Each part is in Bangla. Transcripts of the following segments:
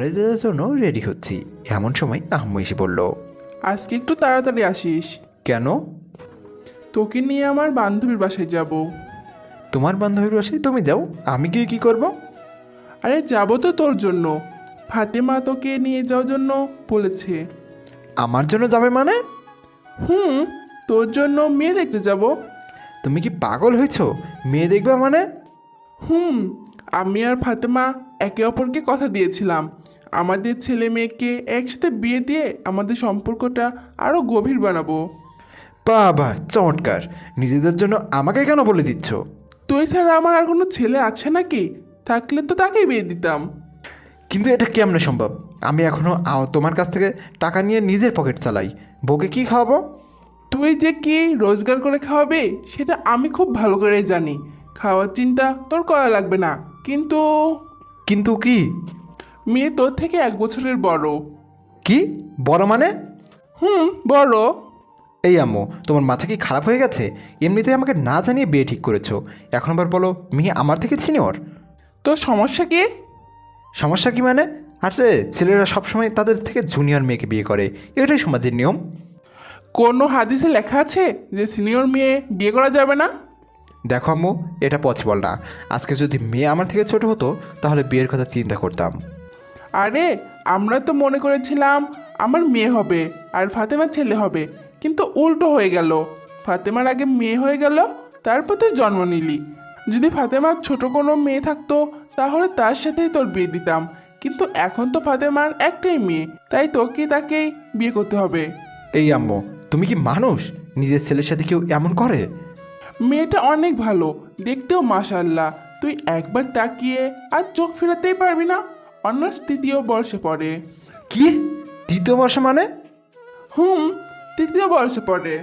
কলেজে যাওয়ার জন্য রেডি হচ্ছি, এমন সময় আম্মু এসে বলল, আজকে একটু তাড়াতাড়ি আসিস। কেন? তোকে নিয়ে আমার বান্ধবীর বাসায় যাব। তোমার বান্ধবীর বাসায় তুমি যাও, আমি গিয়ে কি করব? আরে যাব তো তোর জন্য, ফাতেমা তোকে নিয়ে যাওয়ার জন্য বলেছে। আমার জন্য যাবে মানে? হুম, তোর জন্য মেয়ে দেখতে যাব। তুমি কি পাগল হয়েছো? মেয়ে দেখবে মানে? হুম, আমি আর ফাতেমা একে অপরকে কথা দিয়েছিলাম আমাদের ছেলে মেয়েকে একসাথে বিয়ে দিয়ে আমাদের সম্পর্কটা আরও গভীর বানাবো। বাবা চমৎকার! নিজেদের জন্য আমাকে কেন বলে দিচ্ছ? তুই ছাড়া আমার আর কোনো ছেলে আছে নাকি? থাকলে তো তাকেই বিয়ে দিতাম। কিন্তু এটা কেমনে সম্ভব? আমি এখনো তোমার কাছ থেকে টাকা নিয়ে নিজের পকেট চালাই, বউকে কি খাওয়াবো? তুই যে কি রোজগার করে খাওয়াবে সেটা আমি খুব ভালো করেই জানি। খাওয়ার চিন্তা তোর করা লাগবে না, কিন্তু কিন্তু কি? মেয়ে তোর থেকে 1 বছরের বড়। কি বড় মানে? হুম, বড়। এই আম্মু, তোমার মাথা কি খারাপ হয়ে গেছে? এমনিতেই আমাকে না জানিয়ে বিয়ে ঠিক করেছো, এখন আবার বলো মেয়ে আমার থেকে সিনিয়র। তোর সমস্যা কি? সমস্যা কি মানে? আরে ছেলেরা সবসময় তাদের থেকে জুনিয়র মেয়েকে বিয়ে করে, এটাই সমাজের নিয়ম। কোনো হাদিসে লেখা আছে যে সিনিয়র মেয়ে বিয়ে করা যাবে না? দেখো আম্মু, এটা পসিবল না। আজকে যদি মেয়ে আমার থেকে ছোট হতো তাহলে বিয়ের কথা চিন্তা করতাম। আরে, আমরা তো মনে করেছিলাম আমার মেয়ে হবে আর ফাতেমার ছেলে হবে, কিন্তু উল্টো হয়ে গেল। ফাতেমার আগে মেয়ে হয়ে গেল, তারপর তুই জন্ম নিলি। যদি ফাতেমার ছোট কোনো মেয়ে থাকতো তাহলে তার সাথেই তোর বিয়ে দিতাম, কিন্তু এখন তো ফাতেমার একটাই মেয়ে, তাই তোকে তাকেই বিয়ে করতে হবে। এই আম্মু, তুমি কি মানুষ? নিজের ছেলের সাথে কেউ এমন করে? মেয়েটা অনেক ভালো, দেখতেও মাশাআল্লাহ। তুই একবার তাকিয়ে আর চোখ ফেরাতেই পারবি না। অনার্স 3য় বর্ষে পড়ে। কি? দ্বিতীয় বর্ষ মানে? হুম, 3য় বর্ষে পড়ে।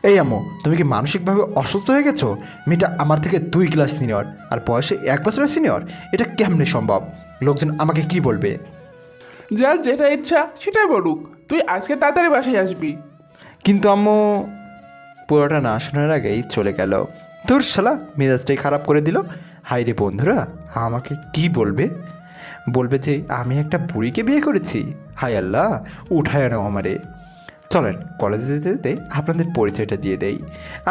এই আম্মু, তুমি কি মানসিকভাবে অসুস্থ হয়ে গেছো? মেয়েটা আমার থেকে 2 ক্লাস সিনিয়র আর বয়সে 1 বছরের সিনিয়র। এটা কেমনে সম্ভব? লোকজন আমাকে কি বলবে? যার যেটা ইচ্ছা সেটাই বলুক, তুই আজকে তাড়াতাড়ি বাসায় আসবি। কিন্তু আম্মু, পুরোটা না শোনার আগেই চলে গেল। তোর শালা মেজাজটাই খারাপ করে দিল। হাই রে বন্ধুরা, আমাকে কি বলবে? বলবে যে আমি একটা বুড়িকে বিয়ে করেছি। হাই আল্লাহ, উঠায় নাও আমারে। চলেন কলেজে যেতে যেতে আপনাদের পরিচয়টা দিয়ে দেই।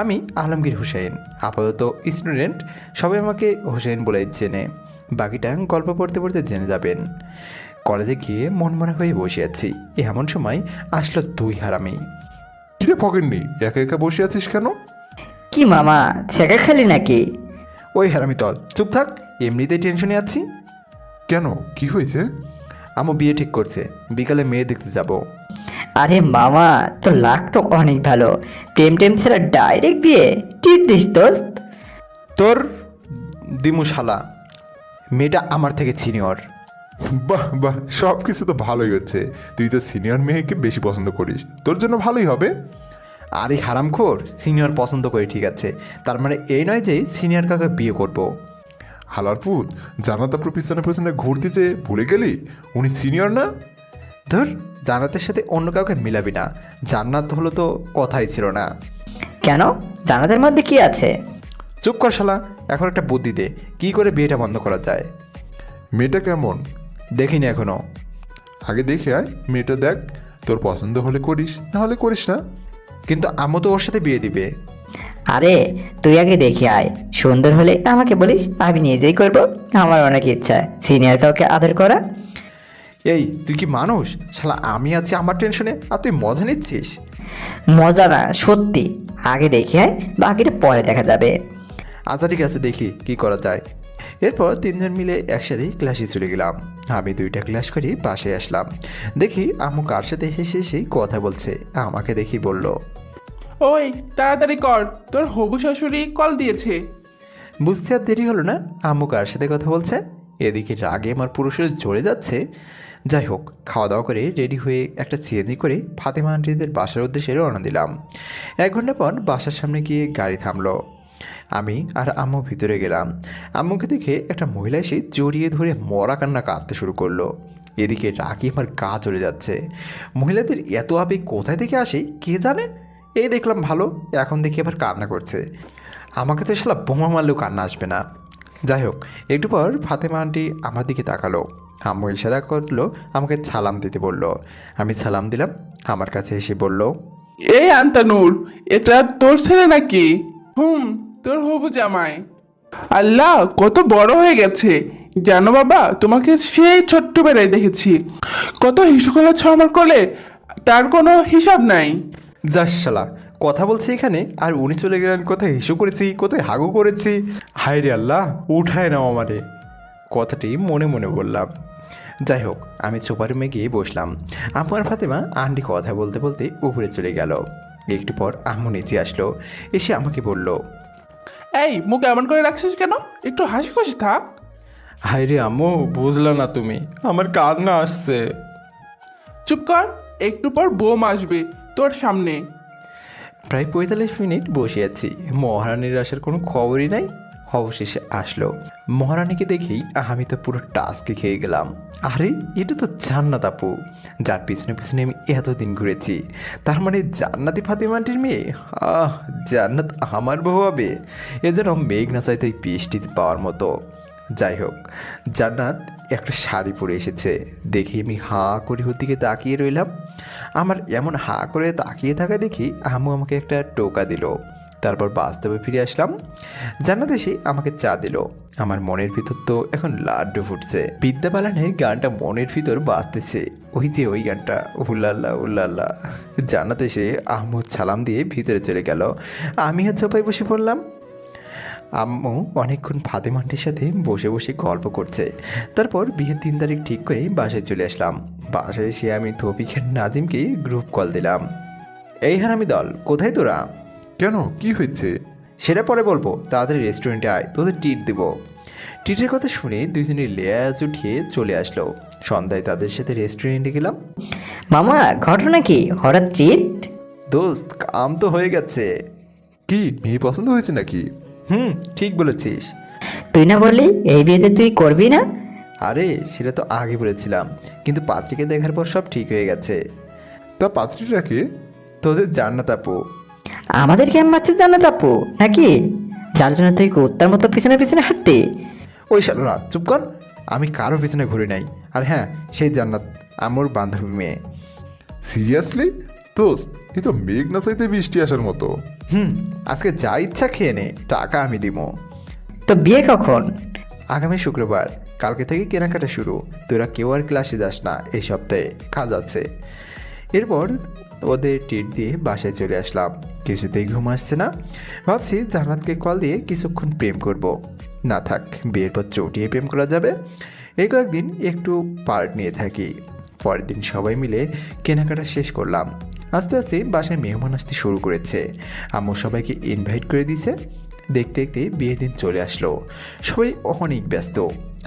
আমি আলমগীর হোসেন, আপাতত স্টুডেন্ট। সবাই আমাকে হোসেন বলে চেনে, বাকিটা গল্প পড়তে পড়তে জেনে যাবেন। কলেজে গিয়ে মনমরা হয়ে বসে আছি, এমন সময় আসলো 2 হারামি। কিরে ফকেননি, একা একা বসে আছিস কেন? কি মামা, ছেঁকা খালি নাকি? ওই হারামি তল, চুপ থাক, এমনিতেই টেনশনে আছি। কেন, কি হয়েছে? আমু বিয়ে ঠিক করছে, বিকালে মেয়ে দেখতে যাব। আরে মামা, তো লাগ তো অনেক ভালো। প্রেম টেম ছাড়া ডাইরেক্ট বিয়ে? টিপ দিস দোস্ত। তোর দিমু শালা, মেয়েটা আমার থেকে সিনিয়র। বাহ বাহ, সব কিছু তো ভালোই হচ্ছে। তুই তো সিনিয়র মেয়েকে বেশি পছন্দ করিস, তোর জন্য ভালোই হবে। আর এই হারামখোর সিনিয়র পছন্দ করে, ঠিক আছে? তার মানে এই নয় যে সিনিয়র কাকে বিয়ে করব। হালারপুত, জানাতাপুর পিছনে পিছনে ঘুরতে যে ভুলে গেলি উনি সিনিয়র না? ধর, জান্নাতের সাথে অন্য কাউকে মিলাবি না। জান্নাত হলো তো কথাই ছিল না। কেন, জানাদের মধ্যে কি আছে? চুপ কর শালা, এখন একটা বুদ্ধি দে, কী করে বিয়েটা বন্ধ করা যায়। মেয়েটা কেমন? দেখিনি এখনো। আগে দেখে আয়, মেয়েটা দেখ, তোর পছন্দ হলে করিস, না হলে করিস না। কিন্তু আম্মু তো ওর সাথে বিয়ে দিবে। আরে তুই আগে দেখে আয়, সুন্দর হলে আমাকে বলিস, আমি নিজেই করব। আমার অনেক ইচ্ছা সিনিয়র কাউকে আদর করা। এই তুই কি মানুষ? শালা আমি আছি আমার টেনশনে আর তুই মজা নিচ্ছিস। মজা না, সত্যি। আগে দেখে আয়, বাকিটা পরে দেখা যাবে। আচ্ছা ঠিক আছে, দেখি কি করা যায়। এরপর 3জন মিলে একসাথেই ক্লাসে চলে গেলাম। আমি 2টা ক্লাস করে বাসায় আসলাম। দেখি আম্মু কার সাথে হেসে হেসেই কথা বলছে। আমাকে দেখি বলল, ওই তাড়াতাড়ি কর, তোর হবু শাশুড়ি কল দিয়েছে। বুঝতে আর দেরি হলো না, আম্মু কার সাথে কথা বলছে। এদিকে রাগে আমার পুরো শরীর জ্বলে যাচ্ছে। যাই হোক, খাওয়া দাওয়া করে রেডি হয়ে একটা সিএনজি করে ফাতেমা আন্টিদের বাসার উদ্দেশ্যে রওনা দিলাম। 1 ঘন্টা পর বাসার সামনে গিয়ে গাড়ি থামলো। আমি আর আম্মু ভিতরে গেলাম। আম্মুকে দেখে একটা মহিলা এসে জড়িয়ে ধরে মরা কান্না কাঁদতে শুরু করলো। এদিকে রাগে আমার গা চলে যাচ্ছে। মহিলাদের এত আবেগ কোথায় থেকে আসে কে জানে। এই দেখলাম ভালো, এখন দেখি আবার কান্না করছে। আমাকে তো শালা বোমা মারলেও কান্না আসবে না। যাই হোক, একটু পর ফাতেমা আন্টি আমার দিকে তাকালো। আম্মু ইশারা করলো আমাকে সালাম দিতে বলল। আমি সালাম দিলাম। আমার কাছে এসে বলল, এই আন্তানুর, এটা তোর ছেলে নাকি? তোর হবু জামাই। আল্লাহ, কত বড় হয়ে গেছে জানো বাবা, তোমাকে সেই ছোট্টবেলায় দেখেছি। কত হিসু করেছ আমার কোলে, তার কোনো হিসাব নাই। যাস শালা, কথা বলছি এখানে আর উনি চলে গেলেন কোথায় হিসু করেছি, কোথায় হাগু করেছি। হায় রে আল্লাহ, উঠায় নাও আমারে। কথাটি মনে মনে বললাম। যাই হোক, আমি সোফা রুমে গিয়ে বসলাম। আম্মু আর ফাতেমা আন্টি কথা বলতে বলতে উপরে চলে গেল। একটু পর আম্মু নিচে আসলো, এসে আমাকে বলল, এই মুখ এমন করে রাখছিস কেন? একটু হাসি খুশি থাক। হায় রে আম্মু, বুঝলা না তুমি, আমার কাজ না আসছে। চুপ কর, একটু পর বোম আসবে তোর সামনে। প্রায় 45 মিনিট বসে আছি, মহারানীর আসার কোনো খবরই নাই। অবশেষে আসলো। মহারানীকে দেখেই আমি তো পুরো টাস্কে খেয়ে গেলাম। আরে, এটা তো জান্নাত আপু, যার পিছনে পিছনে আমি এতদিন ঘুরেছি। তার মানে জান্নাতি ফাতেমা আন্টির মেয়ে। জান্নাত আমার বউ হবে, এ যেন মেঘ না চাইতে বৃষ্টিতে পাওয়ার মতো। যাই হোক, জান্নাত একটা শাড়ি পরে এসেছে দেখে আমি হাঁ করে ওর দিকে তাকিয়ে রইলাম। আমার এমন হাঁ করে তাকিয়ে থাকা দেখি আম্মু আমাকে একটা টোকা দিল। তারপর বাস্তবে ফিরে আসলাম। জান্নাত এসে আমাকে চা দিল। আমার মনের ভিতর তো এখন লাড্ডু ফুটছে। বিদ্যা বালানের গানটা মনের ভিতর বাজতেছে, ওই যে ওই গানটা, উল্লাল্লা উল্লাল্লা। জান্নাত এসে আম্মু সালাম দিয়ে ভিতরে চলে গেল। আমি আর চোপায় বসে পড়লাম। আম্মু অনেকক্ষণ ফাতেমা আন্টির সাথে বসে বসে গল্প করছে। তারপর বিয়ের 3 তারিখ ঠিক করে বাসায় চলে আসলাম। বাসায় এসে আমি তৌফিক নাজিমকে গ্রুপ কল দিলাম। এই হারামি দল, কোথায় তোরা? কেন, কি হয়েছে? সেটা পরে বলবো, তাড়াতাড়ি রেস্টুরেন্টে আয়, তোদের ট্রিট দেবো। ট্রিটের কথা শুনে দুজনে লেয়াজ উঠিয়ে চলে আসলো। সন্ধ্যায় তাদের সাথে রেস্টুরেন্টে গেলাম। মামা, ঘটনা কি? হঠাৎ ট্রিট? দোস্ত, কাম তো হয়ে গেছে। কি, মেয়ে পছন্দ হয়েছে নাকি? ঠিক বলেছিস। তুই না বললি এই বিয়েতে তুই করবি না? আরে, সেটা তো আগে বলেছিলাম, কিন্তু পাত্রীকে দেখার পর সব ঠিক হয়ে গেছে। তা পাত্রীটাকে? তোদের জান্নাত আপু। আমাদের কেমন মারছে জান্নাত আপু নাকি? যার জন্য তুই কুত্তার মতো পিছনে পিছনে হাঁটতি? ওই শালোরা, চুপ কর। আমি কারো পিছনে ঘুরি নাই। আর হ্যাঁ, সেই জান্নাত আমার বান্ধবী মেয়ে। সিরিয়াসলি? দোস্ত, এ তো মেঘ না চাইতে বৃষ্টি আসার মতো। আজকে যা ইচ্ছা খেয়ে নে, টাকা আমি দিব। তো বিয়ে কখন? আগামী শুক্রবার। কালকে থেকে কেনাকাটা শুরু। তোরা কেউ আর ক্লাসে যাস না এই সপ্তাহে, কাজ আছে। এরপর ওদের ট্রিট দিয়ে বাসায় চলে আসলাম। কিছুতেই ঘুম আসছে না। ভাবছি জান্নাতকে কল দিয়ে কিছুক্ষণ প্রেম করব। না থাক, বিয়ের পর চটিয়ে প্রেম করা যাবে। এই কয়েকদিন একটু পার্ট নিয়ে থাকি। পরের দিন সবাই মিলে কেনাকাটা শেষ করলাম। আস্তে আস্তে বাসায় মেহমান আসতে শুরু করেছে। আম্মু সবাইকে ইনভাইট করে দিয়েছে। দেখতে দেখতে বিয়ের দিন চলে আসলো। সবাই অনেক ব্যস্ত,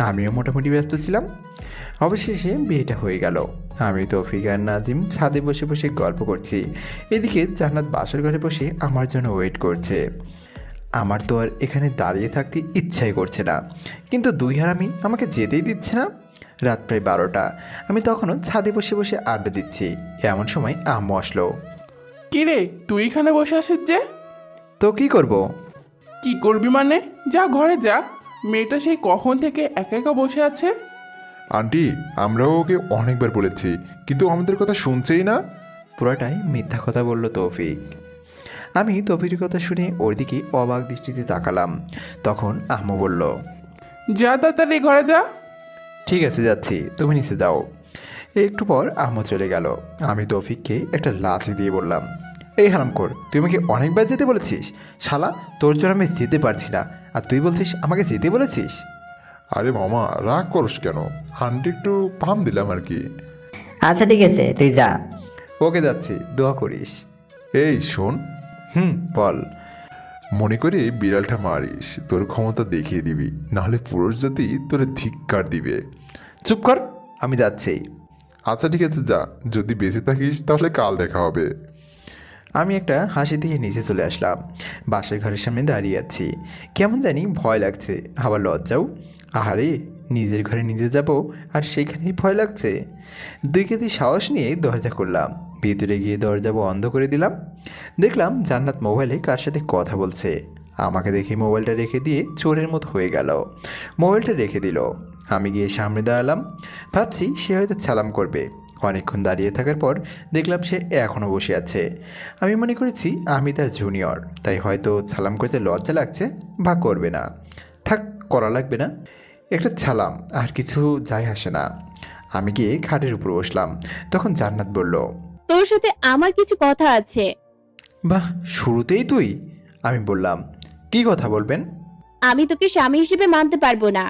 আমিও মোটামুটি ব্যস্ত ছিলাম। অবশেষে বিয়েটা হয়ে গেল। আমি তৌফিক আর নাজিম ছাদে বসে বসে গল্প করছি। এদিকে জান্নাত বাসর ঘরে বসে আমার জন্য ওয়েট করছে। আমার তো আর এখানে দাঁড়িয়ে থাকতে ইচ্ছাই করছে না, কিন্তু দুই হারামি আমাকে যেতেই দিচ্ছে না। রাত প্রায় 12টা। আমি তখনও ছাদে বসে বসে আড্ডা দিচ্ছি। এমন সময় আম্মু আসলো। কি রে, তুই এখানে বসে আছিস যে? তো কি করব? কি করবি মানে? যা ঘরে যা। মেয়েটা সেই কখন থেকে একা একা বসে আছে। আন্টি, আমরাও ওকে অনেকবার বলেছি, কিন্তু আমাদের কথা শুনছেই না। পুরোটাই মিথ্যা কথা বলল তৌফিক। আমি তৌফিকের কথা শুনে ওর দিকে অবাক দৃষ্টিতে তাকালাম। তখন আম্মু বলল, যা তাড়াতাড়ি ঘরে যা। ঠিক আছে, যাচ্ছি, তুমি নিচে যাও। একটু পর আম্মু চলে গেল। আমি তৌফিককে একটা লাথি দিয়ে বললাম, এই হারামখোর, তুই আমাকে অনেকবার যেতে বলেছিস। শালা, তোর জন্য আমি যেতে পারছি না, আর তুই বলছিস আমাকে যেতে বলেছিস। আরে মামা, রাগ করস কেন? আন্টি একটু পাম দিলাম আর কি। আচ্ছা ঠিক আছে, তুই যা। ওকে, যাচ্ছি, দোয়া করিস। এই শোন, বল। মনে করে বিড়ালটা মারিস, তোর ক্ষমতা দেখিয়ে দিবি, নাহলে পুরুষ জাতি তোরে ধিক্কার দিবে। চুপ কর, আমি যাচ্ছি। আচ্ছা ঠিক আছে, যা। যদি বেঁচে থাকিস তাহলে কাল দেখা হবে। আমি একটা হাসি দিয়ে নিচে চলে আসলাম। বাসের ঘরের সামনে দাঁড়িয়ে আছি। কেমন জানি ভয় লাগছে, আবার লজ্জাও। আহারে, নিজের ঘরে নিজে যাব আর সেখানেই ভয় লাগছে। 2 কেজি সাহস নিয়ে দরজা করলাম। ভিতরে গিয়ে দরজা বন্ধ করে দিলাম। দেখলাম জান্নাত মোবাইলে কার সাথে কথা বলছে। আমাকে দেখে মোবাইলটা রেখে দিয়ে চোরের মতো হয়ে গেল। মোবাইলটা রেখে দিল। আমি গিয়ে সামনে দাঁড়ালাম, ভাবছি সে হয়তো সালাম করবে। অনেকক্ষণ দাঁড়িয়ে থাকার পর দেখলাম সে এখনও বসে আছে। আমি মনে করেছি আমি তার জুনিয়র, তাই হয়তো সালাম করতে লজ্জা লাগছে বা করবে না। থাক, করা লাগবে না, একটা সালাম আর কিছু যায় আসে না। আমি গিয়ে খাটের উপর বসলাম। তখন জান্নাত বলল, তোর সাথে আমার কিছু কথা আছে। বাহ, শুরুতেই তুই? আমি বললাম, কি কথা বলবেন? আমি তোকে স্বামী হিসেবে মানতে পারবো না।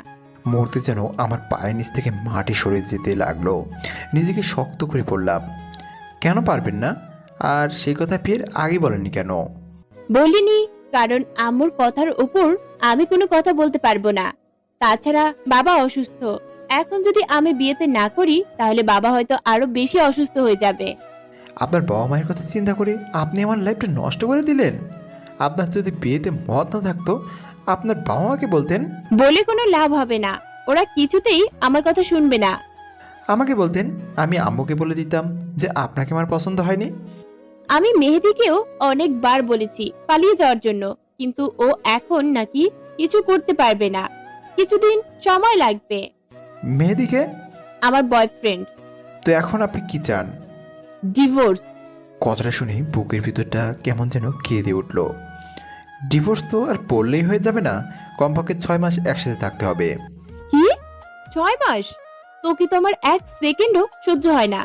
মুহূর্তে যেন আমার পায়ের নিচ থেকে মাটি সরে যেতে লাগলো। নিজেকে শক্ত করে পড়লাম, কেন পারবেন না? আর সেই কথা ফের আগে বলেননি কেন? বলিনি, কারণ আম্মুর কথার উপর আমি কোনো কথা বলতে পারবো না। তাছাড়া বাবা অসুস্থ। এখন যদি আমি বিয়েতে না করি তাহলে বাবা হয়তো আরো বেশি অসুস্থ হয়ে যাবে। আপনার বাবা মায়ের কথা চিন্তা করে আপনি আমার লাইফটা নষ্ট করে দিলেন। আপনার যদি বিয়েতে মত না থাকতো, আপনার বাবা মাকে বলতেন। বলে কোনো লাভ হবে না, ওরা কিছুতেই আমার কথা শুনবে না। আমাকে বলতেন, আমি আম্মুকে বলে দিতাম যে আপনাকে আমার পছন্দ হয়নি। আমি মেহেদিকেও অনেকবার বলেছি পালিয়ে যাওয়ার জন্য, কিন্তু ও এখন নাকি কিছু করতে পারবে না, কিছুদিন সময় লাগবে। মেহেদিকে? আমার বয়ফ্রেন্ড। তো এখন আপনি কি চান? ডিভোর্স। কথাটা শুনে বুকের ভিতরটা কেমন যেন কেঁদে উঠল। ডিভোর্স তো আর পড়লেই হয়ে যাবে না, কমপক্ষে 6 মাস একসাথে থাকতে হবে। কি 6 মাস? তোকে তো আমার এক সেকেন্ডও সহ্য হয় না।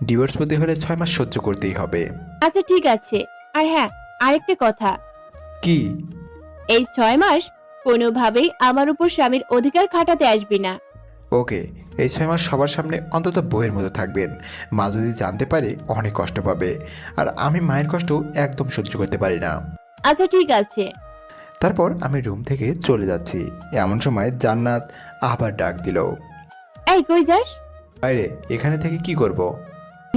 ডিভোর্স পেতে হলে 6 মাস সহ্য করতেই হবে। আচ্ছা ঠিক আছে, আর হ্যাঁ, আরেকটা কথা, কি? এই 6 মাস কোনোভাবেই আমার উপর স্বামীর অধিকার খাটাতে আসবি না। ওকে, এই 6 মাস সবার সামনে অন্তত বইয়ের মতো থাকবেন। মা যদি জানতে পারে অনেক কষ্ট পাবে, আর আমি মায়ের কষ্ট একদম সহ্য করতে পারি না। আচ্ছা ঠিক আছে। তারপর আমি রুম থেকে চলে যাচ্ছি। এমন সময় জান্নাত আবার ডাক দিল, এই কই যাস? বাইরে। এখানে থেকে কি করব?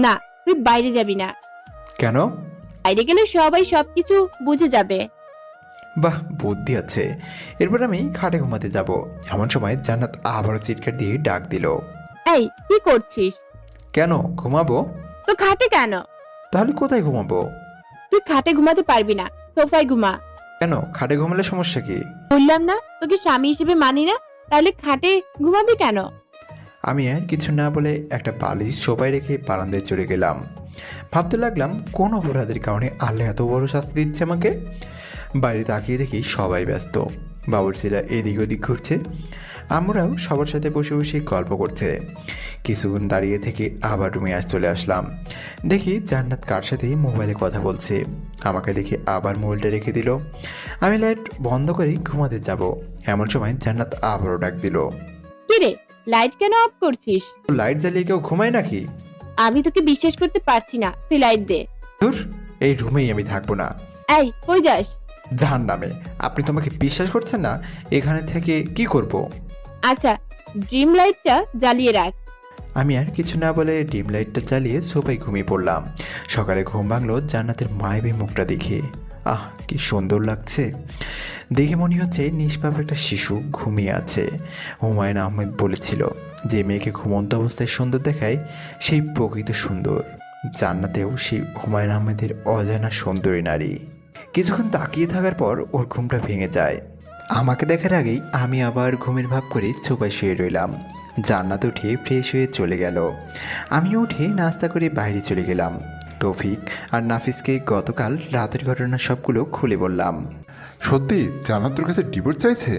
না, তুই বাইরে যাবি না। কেন? বাইরে গেলে সবাই সবকিছু বুঝে যাবে। বাহ, বুদ্ধি আছে। এরপর আমি খাটে ঘুমাতে যাব। এমন সময় জান্নাত আবারও চিৎকার দিয়ে ডাক দিল, এই কি করছিস? কেন ঘুমাবো? তো খাটে কেন? তাহলে কোথায় ঘুমাবো? তুই খাটে ঘুমাতে পারবি না, সোফায় ঘুমা। কেন, খাটে ঘুমালে সমস্যা কি? বললাম না তোকে স্বামী হিসেবে মানি না, তাহলে খাটে ঘুমাবি কেন? আমি আর কিছু না বলে একটা বালিশ সোফায় রেখে বারান্দায় চলে গেলাম। ভাবতে লাগলাম, কোন অপরাধের কারণে আল্লাহ এত বড় শাস্তি দিচ্ছে আমাকে। বাইরে তাকিয়ে দেখি সবাই ব্যস্ত। বাবুর্চিরা এদিক ওদিক ঘুরছে, আমরাও সবার সাথে বসে বসে গল্প করছে। কিছুক্ষণ দাঁড়িয়ে থেকে আবার রুমে চলে আসলাম। দেখি জান্নাত কার সাথে মোবাইলে কথা বলছে। আমাকে দেখে আবার মোবাইলটা রেখে দিল। আমি লাইট বন্ধ করে ঘুমাতে যাব। এমন সময় জান্নাত আবারও ডাক দিল, কিরে, লাইট কেন অফ করছিস? লাইট জ্বালিয়ে কেউ ঘুমায় নাকি? আমি তোকে বিশ্বাস করতে পারছি না, তুই লাইট দে। ধুর, এই রুমেই আমি থাকবো না। এই কই যাস? জাহান্নামে। আপনি তোমাকে বিশ্বাস করছেন না, এখানে থেকে কি করব? আচ্ছা, ড্রিম লাইটটা জ্বালিয়ে রাখ। আমি আর কিছু না বলে ডিম লাইটটা চালিয়ে সোফায় ঘুমিয়ে পড়লাম। সকালে ঘুম ভাঙলো জান্নাতের মায়াবী মুখটা দেখে। আহ, কি সুন্দর লাগছে দেখে, মনে হচ্ছে নিষ্পাপ একটা শিশু ঘুমিয়ে আছে। হুমায়ুন আহমেদ বলেছিল, যে মেয়েকে ঘুমন্ত অবস্থায় সুন্দর দেখায় সেই প্রকৃত সুন্দর। জান্নাতেও সেই হুমায়ুন আহমেদের অজানা সুন্দরী নারী। কিছুক্ষণ তাকিয়ে থাকার পর ওর ঘুমটা ভেঙে যায়। আমাকে দেখার আগেই আমি আবার ঘুমের ভাব করে সোফায় শুয়ে রইলাম। জান্নাত উঠে ফ্রেশ হয়ে চলে গেল। আমি উঠে নাস্তা করে বাইরে চলে গেলাম। তৌফিক আর নাফিসকে গতকাল রাতের ঘটনা সবগুলো খুলে বললাম। সত্যি জান্নাত তোর কাছে ডিভোর্স চাইছে?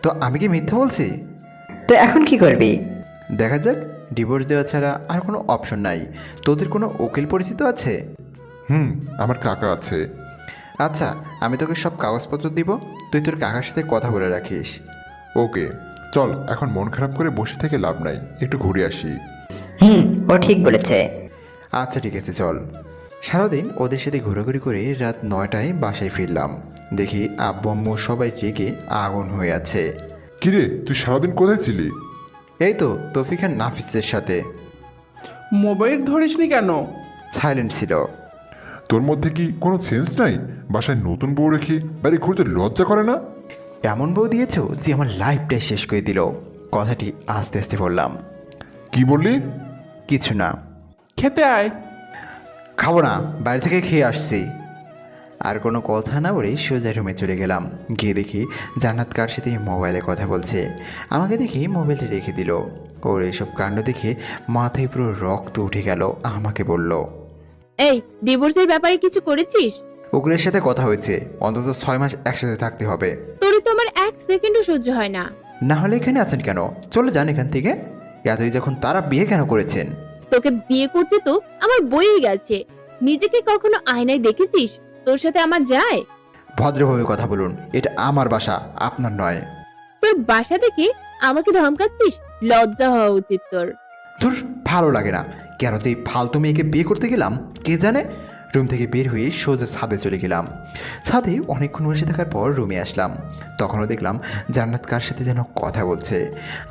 তো আমি কি মিথ্যা বলছি? তো এখন কি করবি? দেখা যাক, ডিভোর্স দেওয়া ছাড়া আর কোনো অপশন নাই। তোদের কোনো উকিল পরিচিত আছে? আমার কাকা আছে। আচ্ছা, আমি তোকে সব কাগজপত্র দিব, তুই তোর কাকার সাথে কথা বলে রাখিস। ওকে, চল এখন মন খারাপ করে বসে থেকে লাভ নাই, একটু ঘুরে আসি। ও ঠিক বলেছে। আচ্ছা ঠিক আছে, চল। সারাদিন ওদের সাথে ঘোরাঘুরি করে রাত 9টায় বাসায় ফিরলাম। দেখি আব্বু আম্মু সবাই রেগে আগুন হয়ে আছে। কিরে, তুই সারাদিন কোথায় ছিলি? এই তো তৌফিক আর নাফিসের সাথে। মোবাইল ধরিসনি কেন? সাইলেন্ট ছিল। তোর মধ্যে কি কোনো সেন্স নাই? বাসায় নতুন বউ রেখে বাইরে ঘুরতে লজ্জা করে না? এমন বউ দিয়েছো যে আমার লাইফটাই শেষ করে দিল। কথাটি আস্তে আস্তে বললাম। কি বললি? কিছু না। খেতে আয়। খাবো না, বাইরে থেকে খেয়ে আসছি। আর কোনো কথা না বলে সোজা রুমে চলে গেলাম। গিয়ে দেখি জান্নাত কার সাথে মোবাইলে কথা বলছে। আমাকে দেখে মোবাইলটা রেখে দিল। ওর এইসব কাণ্ড দেখে মাথায় পুরো রক্ত উঠে গেল। আমাকে বলল, এই ডিভোর্সের ব্যাপারে কিছু করেছিস? উকিলের সাথে কথা হয়েছে, অন্তত 6 মাস একসাথে থাকতে হবে। তোরে তো আমার 1 সেকেন্ডও সহ্য হয় না। না হলে এখানে আছেন কেন? চলে যান এখান থেকে। এতই যখন তারা বিয়ে কেন করেছেন? তোকে বিয়ে করতে তো আমার বইই গেছে। নিজেকে কখনো আয়নায় দেখেছিস? তোর সাথে আমার যায়? ভদ্রভাবে কথা বলুন, এটা আমার বাসা, আপনার নয়। তোর বাসা দেখে আমাকে ধমকাচ্ছিস? লজ্জা হওয়া উচিত তোর। ধুর, ভালো লাগে না। কেন যে এই ফালতু মেয়েকে বিয়ে করতে গেলাম কে জানে। রুম থেকে বের হয়ে সোজা ছাদে চলে গেলাম। ছাদে অনেকক্ষণ বসে থাকার পর রুমে আসলাম। তখনও দেখলাম জান্নাত কার সাথে যেন কথা বলছে।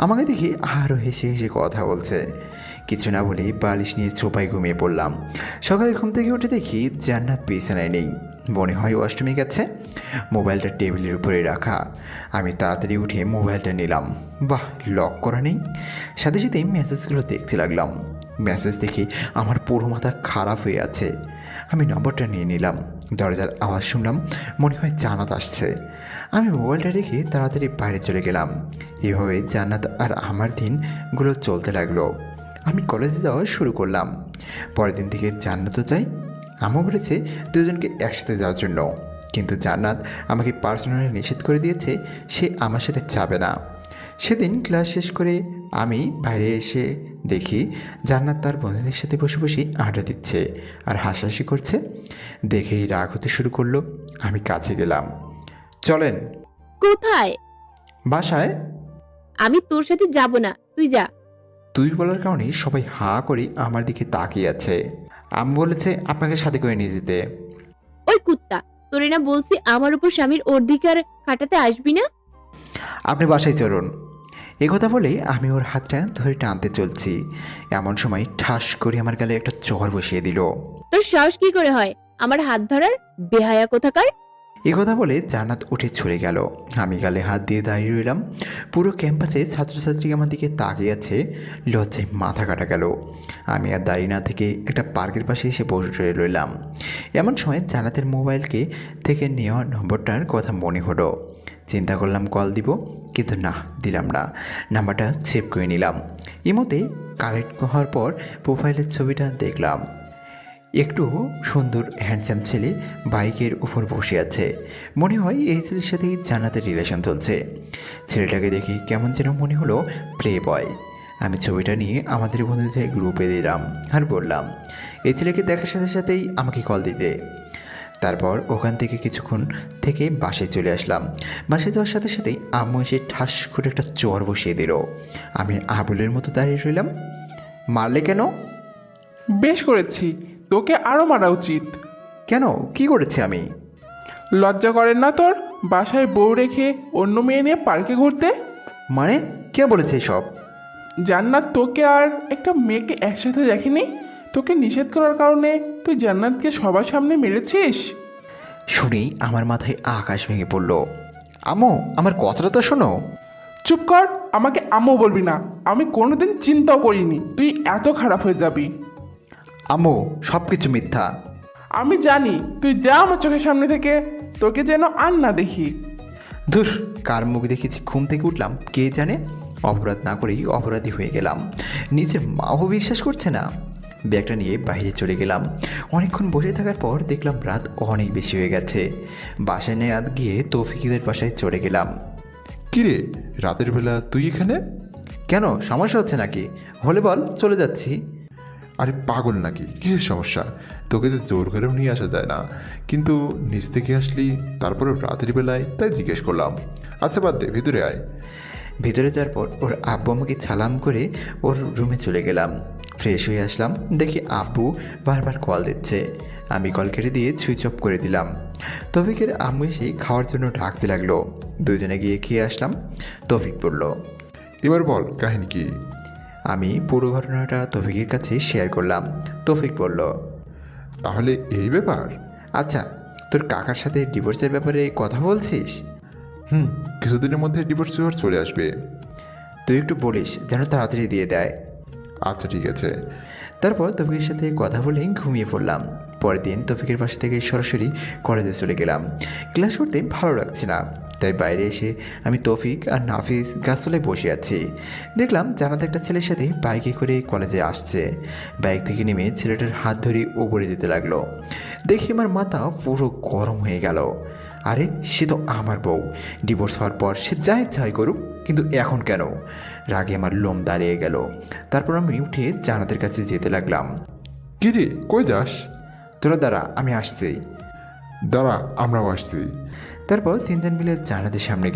আমাকে দেখে আরও হেসে হেসে কথা বলছে। কিছু না বলে বালিশ নিয়ে চোপায় ঘুমিয়ে পড়লাম। সকালে ঘুম থেকে উঠে দেখি জান্নাত বিছানায় নেই। মনে হয় অষ্টমী গেছে। মোবাইলটা টেবিলের উপরে রাখা। আমি তাড়াতাড়ি উঠে মোবাইলটা নিলাম। বাহ, লক করা নেই। সাথে সাথে মেসেজগুলো দেখতে লাগলাম। মেসেজ দেখে আমার পুরো মাথা খারাপ হয়ে আছে। আমি নম্বরটা নিয়ে নিলাম। দরজার আওয়াজ শুনলাম, মনে হয় জান্নাত আসছে। আমি মোবাইলটা রেখে তাড়াতাড়ি বাইরে চলে গেলাম। এভাবে জান্নাত আর আমার দিনগুলো চলতে লাগলো। আমি কলেজে যাওয়া শুরু করলাম। পরের দিন থেকে জান্নাতও যাই। আমও বলেছে দুজনকে একসাথে যাওয়ার জন্য, কিন্তু জান্নাত আমাকে পার্সোনালি নিষেধ করে দিয়েছে সে আমার সাথে যাবে না। সেদিন ক্লাস শেষ করে আমি বাইরে এসে দেখি জান্নাত তার বন্ধুদের সাথে বসে বসে আড্ডা দিচ্ছে আর হাসাহাসি করছে। দেখেই রাগ হতে শুরু করলো। আমি কাছে গেলাম। চলেন। কোথায়? বাসায়। আমি তোর সাথে যাব না, তুই যা। তুই বলার কারণে সবাই হাঁ করে আমার দিকে তাকিয়ে আছে। আমি বলেছে আপনাকে সাথে করে নিয়ে যেতে। ওই কুত্তা, তোরে না বলছি আমার উপর স্বামীর অধিকার খাটাতে আসবি না। আপনি বাসায় চলুন। একথা বলে আমি ওর হাতটা ধরে টানতে চলছি। এমন সময় ঠাস করে আমার গালে একটা চড় বসিয়ে দিল। তোর সাহস কি করে হয় আমার হাত ধরার, বেহায়া কোথাকার? একথা বলে জান্নাত উঠে চলে গেল। আমি গালে হাত দিয়ে দাঁড়িয়ে রইলাম। পুরো ক্যাম্পাসে ছাত্রছাত্রী আমার দিকে তাকিয়ে আছে। লজ্জায় মাথা কাটা গেল। আমি আর দাঁড়িয়ে না থেকে একটা পার্কের পাশে এসে বসে রইলাম। এমন সময় জান্নাতের মোবাইলকে থেকে নেওয়া নম্বরটার কথা মনে হলো। চিন্তা করলাম কল দিব, কিন্তু না, দিলাম না। নাম্বারটা সেভ করে নিলাম। ইমোতে কানেক্ট হওয়ার পর প্রোফাইলের ছবিটা দেখলাম। একটু সুন্দর হ্যান্ডসাম ছেলে বাইকের উপর বসে আছে। মনে হয় এই ছেলের সাথেই জান্নাতের রিলেশন চলছে। ছেলেটাকে দেখে কেমন যেন মনে হলো প্লে বয়। আমি ছবিটা নিয়ে আমাদের বন্ধুদের গ্রুপে দিলাম আর বললাম এই ছেলেকে দেখার সাথে সাথেই আমাকে কল দিতে। তারপর ওখান থেকে কিছুক্ষণ থেকে বাসায় চলে আসলাম। বাসায় যাওয়ার সাথে সাথেই আম্মু এসে ঠাস করে একটা চর বসিয়ে দিল। আমি আবুলের মতো দাঁড়িয়ে রইলাম। মারলে কেন? বেশ করেছি, তোকে আরও মারা উচিত। কেন, কি করেছি আমি? লজ্জা করেন না তোর বাসায় বউ রেখে অন্য মেয়ে নিয়ে পার্কে ঘুরতে? মানে কে বলেছে সব? জান্নাত তোকে আর একটা মেয়েকে একসাথে দেখেনি? তোকে নিষেধ করার কারণে তুই জান্নাতকে সবার সামনে মেরেছিস? শুনেই আমার মাথায় আকাশ ভেঙে পড়ল। আম্মু, আমার কথাটা তো শোনো। চুপ কর, আমাকে আম্মু বলবি না। আমি কোনোদিন চিন্তাও করিনি তুই এত খারাপ হয়ে যাবি। আম্মু, সব কিছু মিথ্যা। আমি জানি, তুই যা আমার চোখের সামনে থেকে, তোকে যেন আর না দেখি। ধুর, কার মুখ দেখেছি ঘুম থেকে উঠলাম কে জানে। অপরাধ না করেই অপরাধী হয়ে গেলাম। নিজের মাও বিশ্বাস করছে না। ব্যাগটা নিয়ে বাইরে চলে গেলাম। অনেকক্ষণ বসে থাকার পর দেখলাম রাত অনেক বেশি হয়ে গেছে। বাসায় নিয়ে গিয়ে তৌফিকদের বাসায় চলে গেলাম। কিরে, রাতের বেলা তুই এখানে? কেন, সমস্যা হচ্ছে নাকি? হলে বল, চলে যাচ্ছি। আরে পাগল নাকি, কিসের সমস্যা? তোকে তো জোর করেও নিয়ে আসা যায় না, কিন্তু নিচ থেকে আসলি, তারপরে রাতের বেলায়, তাই জিজ্ঞেস করলাম। আচ্ছা বাদ দে, ভিতরে আয়। ভিতরে যাওয়ার পর ওর আব্বু আমাকে সালাম করে ওর রুমে চলে গেলাম। ফ্রেশ হয়ে আসলাম, দেখি আব্বু বারবার কল দিচ্ছে। আমি কল কেটে দিয়ে সুইচ অফ করে দিলাম। তৌফিকের আম্মু এসে খাওয়ার জন্য ডাকতে লাগলো। দুজনে গিয়ে খেয়ে আসলাম। তৌফিক বলল, এবার বল কাহিনী কি? আমি পুরো ঘটনাটা তৌফিকের কাছে শেয়ার করলাম। তৌফিক বলল, তাহলে এই ব্যাপার? আচ্ছা, তোর কাকার সাথে ডিভোর্সের ব্যাপারে কথা বলছিস? কিছুদিনের মধ্যে ডিভোর্স পেপার চলে আসবে। তুই একটু বলিস যেন তাড়াতাড়ি দিয়ে দেয়। আচ্ছা ঠিক আছে। তারপর তৌফিকের সাথে কথা বলে ঘুমিয়ে পড়লাম। পরের দিন তৌফিকের পাশে থেকে সরাসরি কলেজে চলে গেলাম। ক্লাস করতে ভালো লাগছে না, তাই বাইরে এসে আমি তৌফিক আর নাফিস গাছতলায় বসে আছি। দেখলাম জানাতে একটা ছেলের সাথে বাইকে করে কলেজে আসছে। বাইক থেকে নেমে ছেলেটার হাত ধরে উপরে যেতে লাগলো। দেখি আমার মাথা পুরো গরম হয়ে গেল। আরে সে তো আমার বউ, ডিভোর্স হওয়ার পর সে যা ইচ্ছাই করুক, কিন্তু এখন কেন? রাগে আমার লোম দাঁড়িয়ে গেল। তারপর আমি উঠে জানাতের কাছে যেতে লাগলাম। কি রে, কই যাস? তোরা দাঁড়া, আমি আসছি। দাঁড়া, আমরাও আসছি। তারপর তিনজন মিলে জানাতের সামনে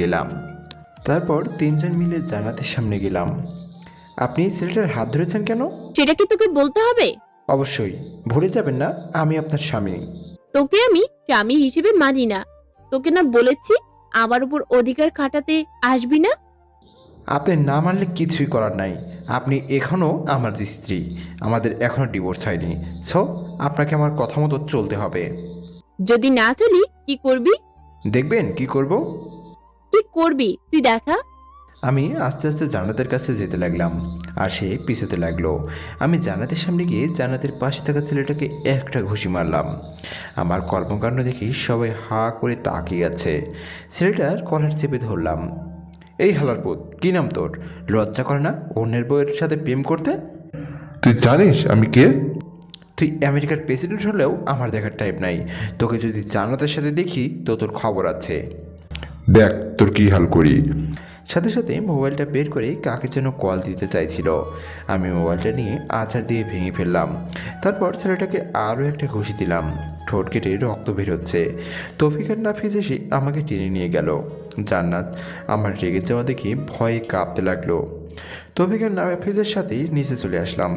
গেলাম। আপনি ছেলেটার হাত ধরেছেন কেন? সেটা কি তোকে বলতে হবে? অবশ্যই, ভুলে যাবেন না আমি আপনার স্বামী। তোকে আমি স্বামী হিসেবে মানি না। তোকে না বলেছি আমার উপর অধিকার খাটাতে আসবি না। আপনি না মানলে কিছুই করার নাই। আপনি এখনও আমার স্ত্রী, আমাদের এখনও ডিভোর্স হয়নি। সো আপনাকে আমার কথা মতো চলতে হবে। যদি না চলি কি করবি? দেখবেন কি করব। কি করবি তুই দেখা। আমি আস্তে আস্তে জান্নাতের কাছে যেতে লাগলাম, আর সে পিছোতে লাগলো। আমি জান্নাতের সামনে গিয়ে জান্নাতের পাশে থাকা ছেলেটাকে একটা ঘুষি মারলাম। আমার কর্মকাণ্ড দেখে সবাই হা করে তাকিয়ে আছে। ছেলেটার কলার চেপে ধরলাম। এই হালারপুত, কি নাম তোর? লজ্জা করে না অন্যের বউয়ের সাথে প্রেম করতে? তুই জানিস আমি কে? তুই আমেরিকার প্রেসিডেন্ট হলেও আমার দেখার টাইপ নাই। তোকে যদি জান্নাতের সাথে দেখি তো তোর খবর আছে। দেখ তোর কি হাল করি। সাথে সাথে মোবাইলটা বের করে কাকে যেন কল দিতে চাইছিল। আমি মোবাইলটা নিয়ে আছাড় দিয়ে ভেঙে ফেললাম। তারপর ছেলেটাকে আরও একটা ঘুষি দিলাম। ঠোঁট কেটে রক্ত বের হচ্ছে। তৌফিক আর নাফিস এসে আমাকে টেনে নিয়ে গেল। জান্নাত আমার রেগে যাওয়া দেখে ভয়ে কাঁপতে লাগলো। তৌফিক আর নাফিসের সাথেই নিচে চলে আসলাম।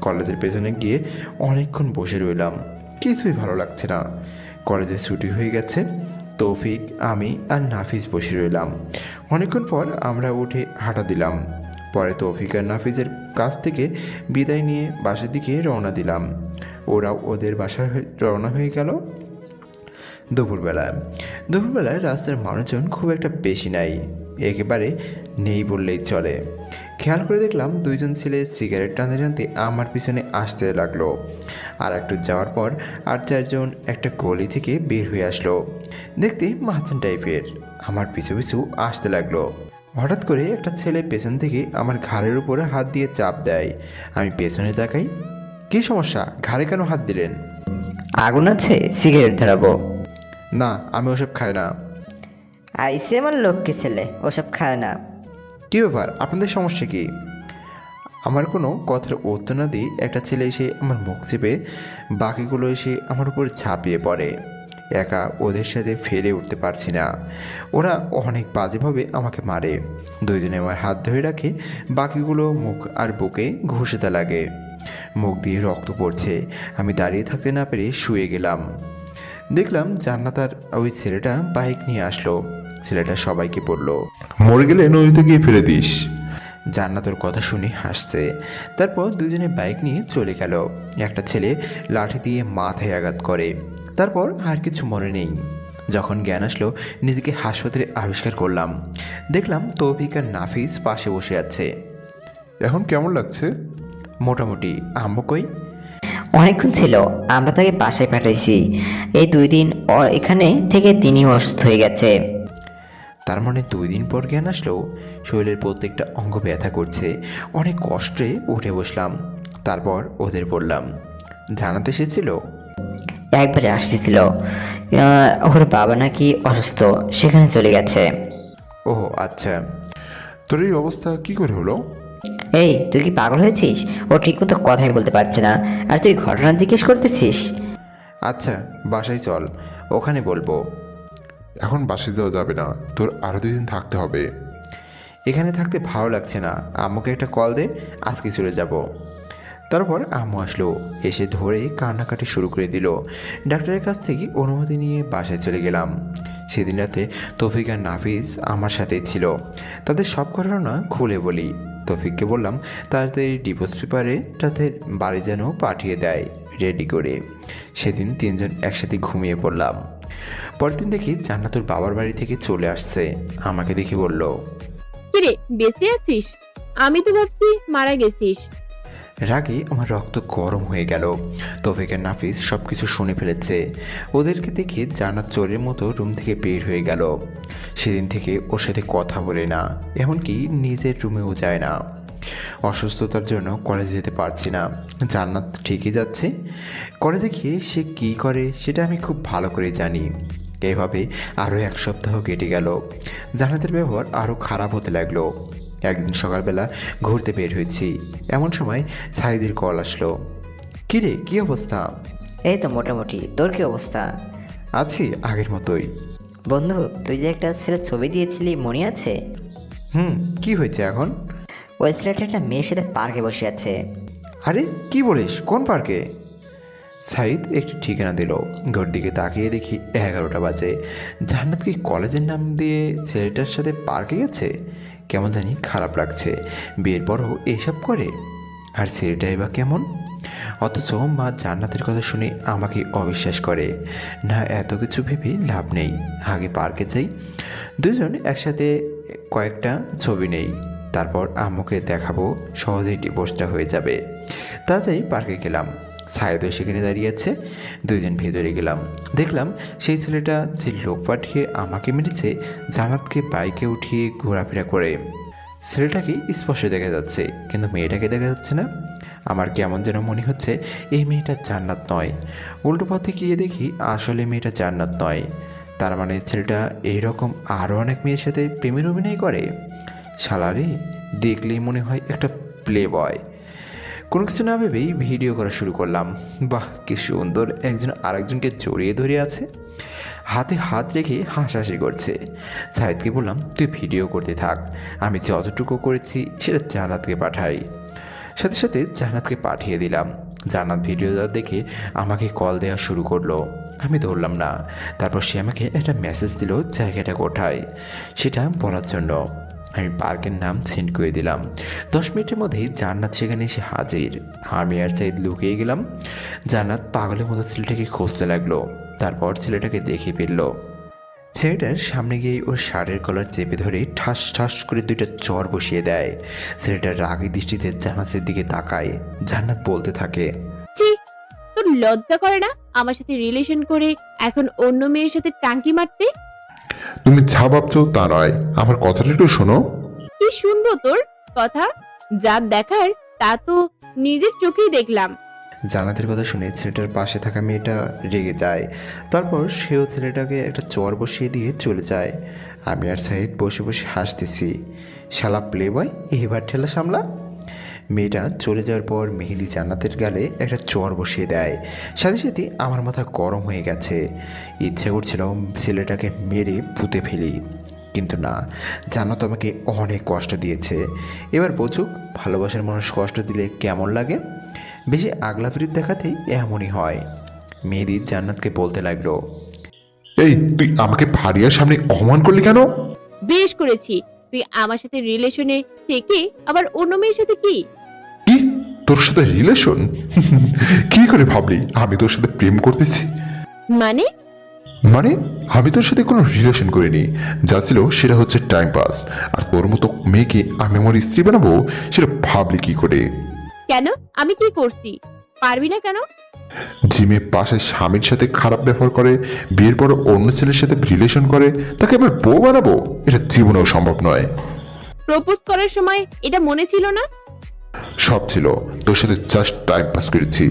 কলেজের পেছনে গিয়ে অনেকক্ষণ বসে রইলাম। কিছুই ভালো লাগছে না। কলেজে ছুটি হয়ে গেছে। তৌফিক, আমি আর নাফিস বসে রইলাম। অনেকক্ষণ পর আমরা উঠে হাঁটা দিলাম। পরে তৌফিক আর নাফিসের কাছ থেকে বিদায় নিয়ে বাসার দিকে রওনা দিলাম। ওরাও ওদের বাসায় রওনা হয়ে গেল। দুপুরবেলায় রাস্তার মানুষজন খুব একটা বেশি নাই, একেবারে নেই বললেই চলে। খেয়াল করে দেখলাম দুইজন ছেলে সিগারেট টানতে টানতে আমার পিছনে আসতে লাগলো। আর একটু যাওয়ার পর আর চারজন একটা গলি থেকে বের হয়ে আসলো। দেখতে মাহাজান টাইপের, আমার পিছু পিছু আসতে লাগলো। হঠাৎ করে একটা ছেলে পেছন থেকে আমার ঘাড়ের উপরে হাত দিয়ে চাপ দেয়। আমি পেছনে তাকাই। কী সমস্যা, ঘাড়ে কেন হাত দিলেন? আগুন আছে, সিগারেট ধরাবো। না, আমি ওসব খাই না। আইসে আমার লক্ষ্মী ছেলে, ওসব খায় না। কী ব্যাপার, আপনাদের সমস্যা কি? আমার কোনো কথার উত্তর না দিয়ে একটা ছেলে এসে আমার মুখ চেপে বাকিগুলো এসে আমার উপর ঝাঁপিয়ে পড়ে। একা ওদের সাথে ফেলে উঠতে পারছি না। ওরা অনেক বাজেভাবে আমাকে মারে। দুইজনে আমার হাত ধরে রাখে, বাকিগুলো মুখ আর বুকে ঘষেতে লাগে। মুখ দিয়ে রক্ত পড়ছে। আমি দাঁড়িয়ে থাকতে না পেরে শুয়ে গেলাম। দেখলাম জান্নাত আর ওই ছেলেটা বাইক নিয়ে আসলো। ছেলেটা সবাইকে বলল, মরে গেলে নদীতে গিয়ে ফেলে দিস। জান্নাতের কথা শুনে হাসছে। তারপর দুজনে বাইক নিয়ে চলে গেল। একটা ছেলে লাঠি দিয়ে মাথায় আঘাত করে। তারপর আর কিছু মনে নেই। যখন জ্ঞান আসলো নিজেকে হাসপাতালে আবিষ্কার করলাম। দেখলাম তৌফিক আর নাফিস পাশে বসে আছে। এখন কেমন লাগছে? মোটামুটি। আম্মু কই? অনেকক্ষণ ছিল, আমরা তাকে বাসায় পাঠাইছি। এই 2 দিন এখানে থেকে তিনিও অসুস্থ হয়ে গেছে। তার মানে 2 দিন পর জ্ঞান আসলো। শরীরের প্রত্যেকটা অঙ্গ ব্যথা করছে। অনেক কষ্টে উঠে বসলাম। তারপর ওদের বললাম, জানাতে এসেছিল? একবারে আসতেছিল, ওর বাবা নাকি অসুস্থ, সেখানে চলে গেছে। ওহ আচ্ছা। তোর এই অবস্থা কি করে হলো? এই তুই কি পাগল হয়েছিস? ও ঠিকমতো কথাই বলতে পারছে না, আর তুই ঘটনা জিজ্ঞেস করতেছিস। আচ্ছা বাসায় চল, ওখানে বলবো। এখন বাসায় যাওয়া যাবে না, তোর আরও 2 দিন থাকতে হবে। এখানে থাকতে ভালো লাগছে না, আম্মুকে একটা কল দে, আজকে চলে যাব। তারপর আম্মু আসলো, এসে ধরে কান্নাকাটি শুরু করে দিল। ডাক্তারের কাছ থেকে অনুমতি নিয়ে বাসায় চলে গেলাম। সেদিন রাতে তৌফিক আর নাফিস আমার সাথেই ছিল। তাদের সব ঘটনা খুলে বলি। তৌফিককে বললাম তাড়াতাড়ি ডিভোর্স পেপারে তাদের বাড়ি যেন পাঠিয়ে দেয় রেডি করে। সেদিন 3 জন একসাথে ঘুমিয়ে পড়লাম। পরের দিন দেখি জান্নাতুর বাবার বাড়ি থেকে চলে আসছে। আমাকে দেখে বলল, কিরে বেঁচে আছিস? আমি তো ভাবছি মারা গেছিস। রাগে আমার রক্ত গরম হয়ে গেল। তৌফিক আর নাফিস সব কিছু শুনে ফেলেছে। ওদেরকে দেখে জান্নাত চোরের মতো রুম থেকে বের হয়ে গেল। সেদিন থেকে ওর সাথে কথা বলে না, এমনকি নিজের রুমেও যায় না। অসুস্থতার জন্য কলেজে যেতে পারছি না। জান্নাত ঠিকই যাচ্ছে। কলেজে গিয়ে সে কী করে সেটা আমি খুব ভালো করে জানি। এইভাবে আরও 1 সপ্তাহ কেটে গেল। জান্নাতের ব্যবহার আরও খারাপ হতে লাগলো। একদিন সকালবেলা ঘুরতে বের হয়েছি, এমন সময় সাইদের কল আসলো। কিরে, কী অবস্থা? এই তো মোটামুটি। তোর কি অবস্থা? আছি আগের মতোই। বন্ধু, তুই যে একটা ছেলের ছবি দিয়েছিলি মনে আছে? কি হয়েছে এখন? ওই ছেলেটা একটা মেয়ের সাথে পার্কে বসে আছে। আরে কি বলিস, কোন পার্কে? সাইদ একটি ঠিকানা দিল। ঘর দিকে তাকিয়ে দেখি 11টা বাজে। জান্নাত কি কলেজের নাম দিয়ে ছেলেটার সাথে পার্কে গেছে? কেমন জানি খারাপ লাগছে। বিয়ের পরও এইসব করে। আর ছেলেটাই বা কেমন? অথচ মা জান্নাতের কথা শুনে আমাকে অবিশ্বাস করে। না, এত কিছু ভেবে লাভ নেই, আগে পার্কে যাই, দুজন একসাথে কয়েকটা ছবি নেই, তারপর আম্মুকে দেখাবো, সহজেই ডিভোর্সটা হয়ে যাবে। তাড়াতাড়ি পার্কে গেলাম। সায়েদও সেখানে দাঁড়িয়ে আছে। দুইজন ভেতরে গেলাম। দেখলাম সেই ছেলেটা যে লোক পাঠিয়ে আমাকে মেরেছে, জান্নাতকে বাইকে উঠিয়ে ঘোরাফেরা করে। ছেলেটাকে স্পষ্ট দেখা যাচ্ছে, কিন্তু মেয়েটাকে দেখা যাচ্ছে না। আমার কেমন যেন মনে হচ্ছে এই মেয়েটা জান্নাত নয়। উল্টো পথে গিয়ে দেখি আসলে মেয়েটা জান্নাত নয়। তার মানে ছেলেটা এইরকম আরও অনেক মেয়ের সাথে প্রেমের অভিনয় করে। শালারে, দেখলেই মনে হয় একটা প্লে বয়। কোনো কিছু না ভেবেই ভিডিও করা শুরু করলাম। বাহ, কি সুন্দর একজন আরেকজনকে জড়িয়ে ধরে আছে, হাতে হাত রেখে হাসাহাসি করছে। সাইদকে বললাম, তুই ভিডিও করতে থাক, আমি যতটুকু করেছি সেটা জান্নাতকে পাঠাই। সাথে সাথে জান্নাতকে পাঠিয়ে দিলাম। জান্নাত ভিডিওটা দেখে আমাকে কল দেওয়া শুরু করলো। আমি ধরলাম না। তারপর সে আমাকে একটা মেসেজ দিল জায়গাটা কোথায় সেটা বলার জন্য। আমি পার্কের নাম সেন্ড করে দিলাম। 10 মিনিটের মধ্যেই জান্নাত সেখানে এসে হাজির। আমি আর সাইদ লুকিয়ে গেলাম। জান্নাত পাগলের মতো ছেলেটাকে খুঁজতে লাগলো। তারপর ছেলেটাকে দেখে ফেলল। ছেলেটার সামনে গিয়ে ওর শার্টের কলার চেপে ধরে ঠাস ঠাস করে 2টা চর বসিয়ে দেয়। ছেলেটার রাগী দৃষ্টিতে জান্নাতের দিকে তাকায়। জান্নাত বলতে থাকে, ছি, তোর লজ্জা করে না আমার সাথে রিলেশন করে এখন অন্য মেয়ের সাথে টাঙ্কি মারতে? তুমি যা ভাবছো তা নয়, আমার কথাটা একটু শোনো। কি শুনবো তোর কথা? যা দেখার তা তো নিজের চোখেই দেখলাম। জান্নাতের কথা শুনে ছেলেটার পাশে থাকা মেয়েটা রেগে যায়। তারপর সেও ছেলেটাকে একটা চর বসিয়ে দিয়ে চলে যায়। আমি আর সাহিদ বসে বসে হাসতেছি। শালা প্লে বয়, এবার ঠেলা সামলা। মেয়েটা চলে যাওয়ার পর মেহেদি জান্নাতের গালে একটা চর বসিয়ে দেয়। সাথে সাথে আমার মাথা গরম হয়ে গেছে। ইচ্ছে করছিল ছেলেটাকে মেরে পুঁতে ফেলি, কিন্তু না, জান্নাত আমাকে অনেক কষ্ট দিয়েছে। এবার বুঝুক ভালোবাসার মানুষ কষ্ট দিলে কেমন লাগে। বেশি আগলাপিরিত দেখাতেই এমনই হয়। মেহেদি জান্নাতকে বলতে লাগলো, এই, তুই আমাকে ফারিয়ার সামনে অপমান করলি কেন? বেশ করেছি, তুই আমার সাথে রিলেশনে থেকে আবার অন্য মেয়ের সাথে কি? কি, তোর সাথে রিলেশন? কি করে ভাবলি আমি তোর সাথে প্রেম করতেছি? মানে? মানে আমি তোর সাথে কোনো রিলেশন করিনি। যা ছিল সেটা হচ্ছে টাইম পাস। আর তোর মতো মেয়েকে আমি আমার স্ত্রী বানাবো সেটা ভাবলি কি করে? কেন, আমি কি করছি? পারবি না কেন? জিমে পাশে স্বামীর সাথে খারাপ ব্যবহার করে, বিয়ের পর অন্য ছেলের সাথে রিলেশন করে, তাকে আবার বউ বানাবো? এটা জীবনেও সম্ভব নয়। প্রপোজ করার সময় এটা মনে ছিল না? সব ছিল, তোর সাথে জাস্ট টাইম পাস করেছি,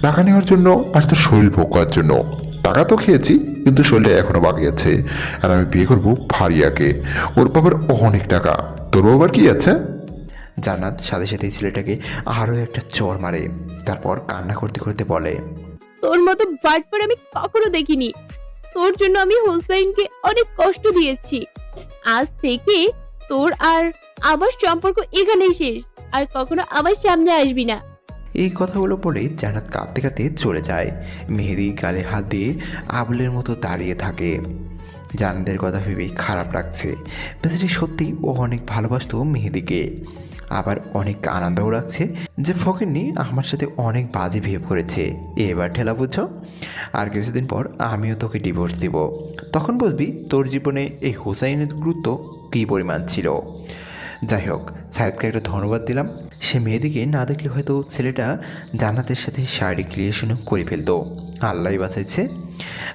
টাকা নেওয়ার জন্য আর তোর শরীর ভোগ করার জন্য। টাকা তো খেয়েছি, কিন্তু শরীরটা এখনো বাকি আছে। আর আমি বিয়ে করবো ফারিয়াকে। ওর বাবার অনেক টাকা, তোর বাবার কি আছে? জান্নাত সাথে সাথে ছেলেটাকে আরও একটা চর মারে। তারপর কান্না করতে করতে বলে, তোর মতো বাটপার আমি কখনো দেখিনি। তোর জন্য আমি হোসাইনকে অনেক কষ্ট দিয়েছি। আজ থেকে তোর আর আমার সম্পর্ক এখানেই শেষ, আর কখনো আমার সামনে আসবি না। এই কথাগুলো বলেই জান্নাত কাঁদতে কাঁদতে চলে যায়। মেহেদি গালে হাত দিয়ে আবুলের মতো দাঁড়িয়ে থাকে। জান্নাতের কথা ভেবেই খারাপ লাগছে। বেচারি সত্যি ও অনেক ভালোবাসতো মেহেদিকে। আবার অনেক আনন্দও লাগছে যে ফকিন্নি আমার সাথে অনেক বাজে বিহেভ করেছে। এবার ঠেলা বুঝছো? আর কিছুদিন পর আমিও তোকে ডিভোর্স দিব। তখন বুঝবি তোর জীবনে এই হুসাইনের গুরুত্ব কী পরিমাণ ছিল। যাই হোক, সায়েদকে একটা ধন্যবাদ দিলাম। সে মেয়েদিকে না দেখলে হয়তো ছেলেটা জান্নাতের সাথে শারীরিক রিলেশনও করে ফেলতো। আল্লাহ বাঁচাইছে।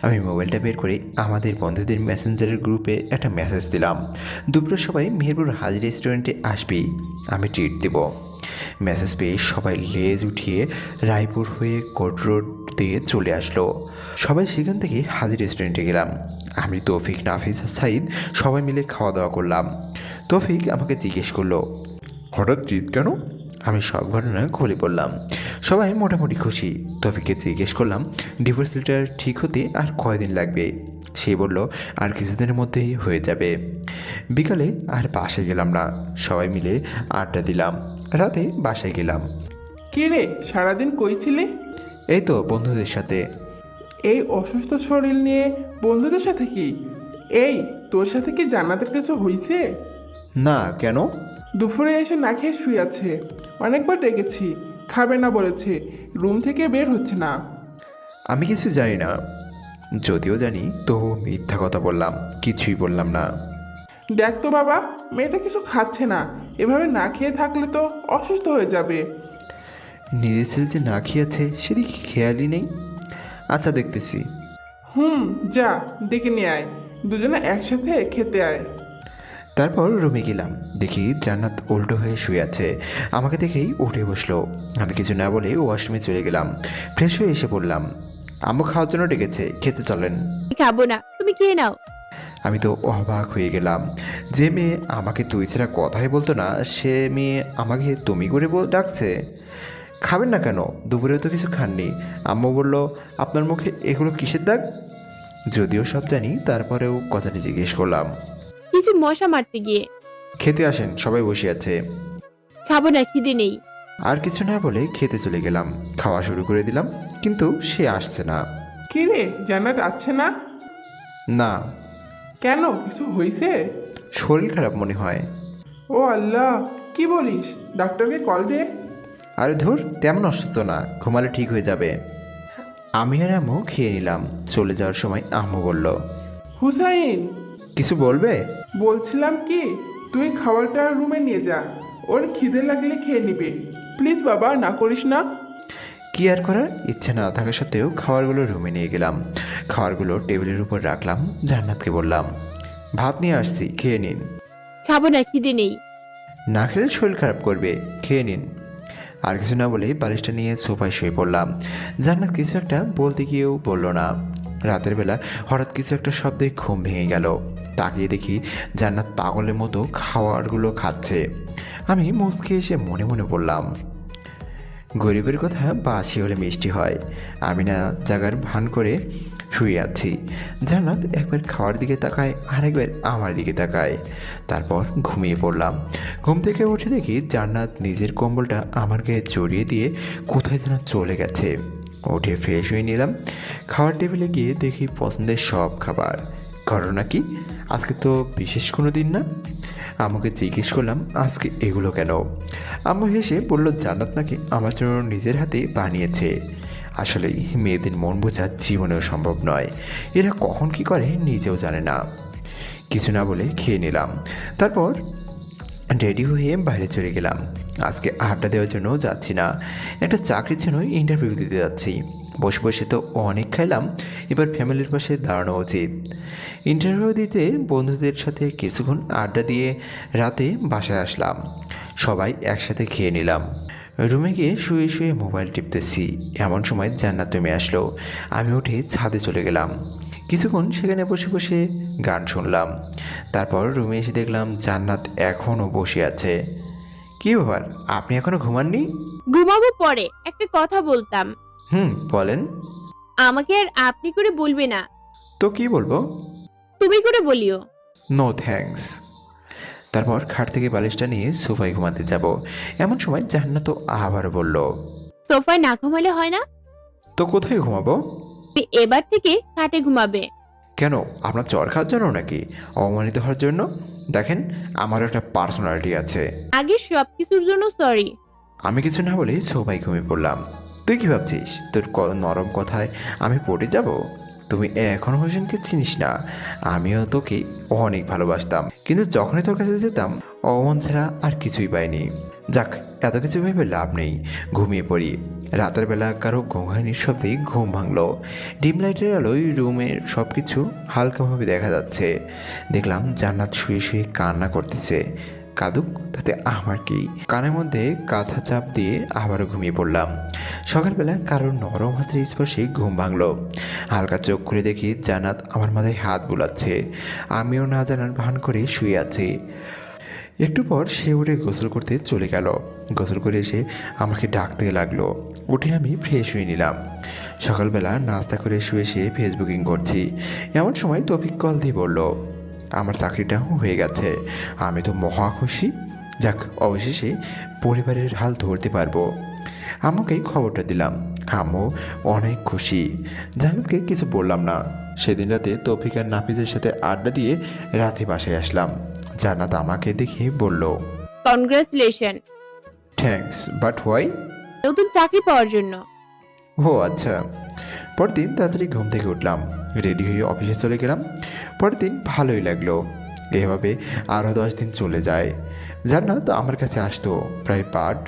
আমি মোবাইলটা বের করে আমাদের বন্ধুদের মেসেঞ্জারের গ্রুপে একটা মেসেজ দিলাম, দুপুরে সবাই মেহেরপুর হাজি রেস্টুরেন্টে আসবি, আমি ট্রিট দেব। মেসেজ পেয়ে সবাই লেজ উঠিয়ে রায়পুর হয়ে কোর্ট রোড দিয়ে চলে আসলো। সবাই সেখান থেকে হাজি রেস্টুরেন্টে গেলাম। আমি, তৌফিক, নাফিস আর সাইদ সবাই মিলে খাওয়া দাওয়া করলাম। তৌফিক আমাকে জিজ্ঞেস করলো, হঠাৎ জিত কেন? আমি সব ঘটনা খুলে বললাম। সবাই মোটামুটি খুশি। তৌফিককে জিজ্ঞেস করলাম ডিভোর্স লেটার ঠিক হতে আর কয়দিন লাগবে। সে বলল আর কিছুদিনের মধ্যেই হয়ে যাবে। বিকালে আর বাসায় গেলাম না, সবাই মিলে আড্ডা দিলাম। রাতে বাসায় গেলাম। কে রে, সারাদিন কই ছিলে? এই তো বন্ধুদের সাথে। এই অসুস্থ শরীর নিয়ে বন্ধুদের সাথে কি? এই, তোর সাথে কি জান্নাতের কিছু হয়েছে? না, কেন? দুপুরে এসে না খেয়ে শুয়ে আছে। অনেকবার ডেকেছি, খাবে না বলেছে, রুম থেকে বের হচ্ছে না। আমি কিছু জানি না। যদিও জানি তো মিথ্যা কথা বললাম, কিছুই বললাম না। দেখ তো বাবা, মেয়েটা কিছু খাচ্ছে না, এভাবে না খেয়ে থাকলে তো অসুস্থ হয়ে যাবে। নিজের ছেলে যে না খেয়েছে সেদিকে খেয়ালই নেই। আচ্ছা, দেখতেছি। যা ডেকে নিয়ে আয়, দুজনে একসাথে খেতে আয়। তারপর রুমে গেলাম, দেখি জান্নাত উল্টো হয়ে শুয়ে আছে। আমাকে দেখেই উঠে বসলো। আমি কিছু না বলে ওয়াশরুমে চলে গেলাম। ফ্রেশ হয়ে এসে বললাম, আম্মু খাওয়ার জন্য ডেকেছে, খেতে চলেন। খাবো না, তুমি খেয়ে নাও। আমি তো অবাক হয়ে গেলাম। যে মেয়ে আমাকে তুই ছাড়া কথাই বলতো না, সে মেয়ে আমাকে তুমি করে ডাকছে। খাবেন না কেন? দুপুরেও তো কিছু খাননি। আম্মু বলল, আপনার মুখে এগুলো কিসের দাগ? যদিও সব জানি, তারপরেও কথাটি জিজ্ঞেস করলাম। কিছু মশা মারতে গিয়ে। খেতে আসেন, সবাই বসে আছে। খাবো না, খিদে নেই। আর কিছু না বলে খেতে চলে গেলাম। খাওয়া শুরু করে দিলাম, কিন্তু সে আসছে না। কে রে, জান্নাত আসছে না? না, কেন, কিছু হয়েছে? শরীর খারাপ মনে হয়। ও আল্লাহ, কি বলিস? ডাক্তারকে কল দে। আরে ধুর, তেমন অসুস্থ না, ঘুমালে ঠিক হয়ে যাবে। আমি আর আম্মু খেয়ে নিলাম। চলে যাওয়ার সময় আম্মু বলল, হুসাইন, কিছু বলবে? বলছিলাম কি, তুই খাবারটা রুমে নিয়ে যা, ওর খিদে লাগলে খেয়ে নিবে। প্লিজ বাবা, না করিস না। কি আর করার, ইচ্ছে না থাকা সত্ত্বেও খাবারগুলো রুমে নিয়ে গেলাম। খাবারগুলো টেবিলের উপর রাখলাম। জান্নাতকে বললাম, ভাত নিয়ে আসছি, খেয়ে নিন। খাবো না, খিদে নেই। না খেলে শরীর খারাপ করবে, খেয়ে নিন। আর কিছু না বলে বালিশটা নিয়ে সোফায় শুয়ে পড়লাম। জান্নাত কিছু একটা বলতে গিয়েও বলল না। রাতের বেলা হঠাৎ কিছু একটা শব্দে ঘুম ভেঙে গেল। তাকিয়ে দেখি জান্নাত পাগলের মতো খাবারগুলো খাচ্ছে। আমি মুচকে এসে মনে মনে বললাম, গরিবের কথা বাসি হলে মিষ্টি হয়। আমি না জাগার ভান করে শুয়ে আছি। জান্নাত একবার খাওয়ার দিকে তাকায়, আরেকবার আমার দিকে তাকায়। তারপর ঘুমিয়ে পড়লাম। ঘুম থেকে উঠে দেখি জান্নাত নিজের কম্বলটা আমার গায়ে জড়িয়ে দিয়ে কোথায় যেন চলে গেছে। উঠে ফ্রেশ হয়ে নিলাম। খাওয়ার টেবিলে গিয়ে দেখি পছন্দের সব খাবার। ঘটনা কি, আজকে তো বিশেষ কোনো দিন না? আমাকে জিজ্ঞেস করলাম, আজকে এগুলো কেন? আম্মু হেসে বলল, জান্নাত নাকি আমার জন্য নিজের হাতে বানিয়েছে। আসলেই মেয়েদের মন বোঝা জীবনেও সম্ভব নয়। এরা কখন কি করে নিজেও জানে না। কিছু না বলে খেয়ে নিলাম। তারপর রেডি হয়ে বাইরে চলে গেলাম। আজকে আড্ডা দেওয়ার জন্য যাচ্ছি না, একটা চাকরির জন্য ইন্টারভিউ দিতে যাচ্ছি। বসে বসে তো অনেক খাইলাম, এবার ফ্যামিলির পাশে দাঁড়ানো উচিত। ইন্টারভিউ দিতে বন্ধুদের সাথে কিছুক্ষণ আড্ডা দিয়ে রাতে বাসায় আসলাম। সবাই একসাথে খেয়ে নিলাম। রুমে গিয়ে শুয়ে শুয়ে মোবাইল টিপতেছি, এমন সময় জান্নাত নেমে আসলো। আমি উঠে ছাদে চলে গেলাম। কিছুক্ষণ সেখানে বসে বসে গান শুনলাম। তারপর রুমে এসে দেখলাম জান্নাত এখনও বসে আছে। কী ব্যাপার, আপনি এখনও ঘুমাননি? ঘুমাবো পরে, একটা কথা বলতাম। বলেন। আমাকে আর আপনি করে বলবে না, তো কি বলবো? তুমি করে বলিও। No thanks. তারপর খাট থেকে বালিশটা নিয়ে সোফায় ঘুমাতে যাব, এমন সময় জান্নাত তো আবার বলল, সোফায় না ঘুমালে হয় না? তো কোথায় ঘুমাবো? তুমি এবার থেকে খাটে ঘুমাবে। কেন, আপনার চর খাওয়ার জন্য নাকি অপমানিত হওয়ার জন্য? দেখেন, আমার একটা পার্সোনালিটি আছে। আগে সবকিছুর জন্য সরি। আমি কিছু না বলে সোফায় ঘুমিয়ে পড়লাম। তুই কি ভাবছিস তোর নরম কথায় আমি পড়ে যাব? তুমি এখন হোসেনকে চিনিস না। আমিও তোকে অনেক ভালোবাসতাম, কিন্তু যখনই তোর কাছে যেতাম অমন ছাড়া আর কিছুই পাইনি। যাক, এত কিছু ভেবে লাভ নেই, ঘুমিয়ে পড়ি। রাতের বেলা কারো ঘুমানির শব্দে ঘুম ভাঙলো। ডিম লাইটের আলোয় রুমের সব কিছু হালকাভাবে দেখা যাচ্ছে। দেখলাম জান্নাত শুয়ে শুয়ে কান্না করতেছে। কাঁদুক, তাতে আমার কি। কানের মধ্যে কাঁথা চাপ দিয়ে আবারও ঘুমিয়ে পড়লাম। সকালবেলা কারোর নরম হাতের স্পর্শে ঘুম ভাঙলো। হালকা চোখ খুলে দেখি জান্নাত আমার মাথায় হাত বুলাচ্ছে। আমিও না জানার ভান করে শুয়ে আছি। একটু পর সে উঠে গোসল করতে চলে গেল। গোসল করে এসে আমাকে ডাকতে লাগলো। উঠে আমি ফ্রেশ হয়ে নিলাম। সকালবেলা নাস্তা করে শুয়ে শুয়ে ফেসবুকিং করছি। এমন সময় তৌফিক কল দিয়ে বলল, আমার চাকরিটাও হয়ে গেছে। আমি তো মহা খুশি। যাক, অবশেষে পরিবারের হাল ধরতে পারবো। আমাকেই খবরটা দিলাম। আম্মু অনেক খুশি। জান্নাতকে কিছু বললাম না। সেদিন রাতে তৌফিক আর নাফিজের সাথে আড্ডা দিয়ে রাতে বাসায় আসলাম। জান্নাত আমাকে দেখে বলল, কনগ্রাচুলেশন, থ্যাঙ্কস, বাট হোয়াই? নতুন চাকরি পাওয়ার জন্য। ও আচ্ছা। পরদিন তাড়াতাড়ি ঘুম থেকে উঠলাম, রেডি হয়ে অফিসে চলে গেলাম। পরের দিন ভালোই লাগলো। এভাবে আরও 10 দিন চলে যায়। জান্নাত আমার কাছে আসতো প্রায়, বাট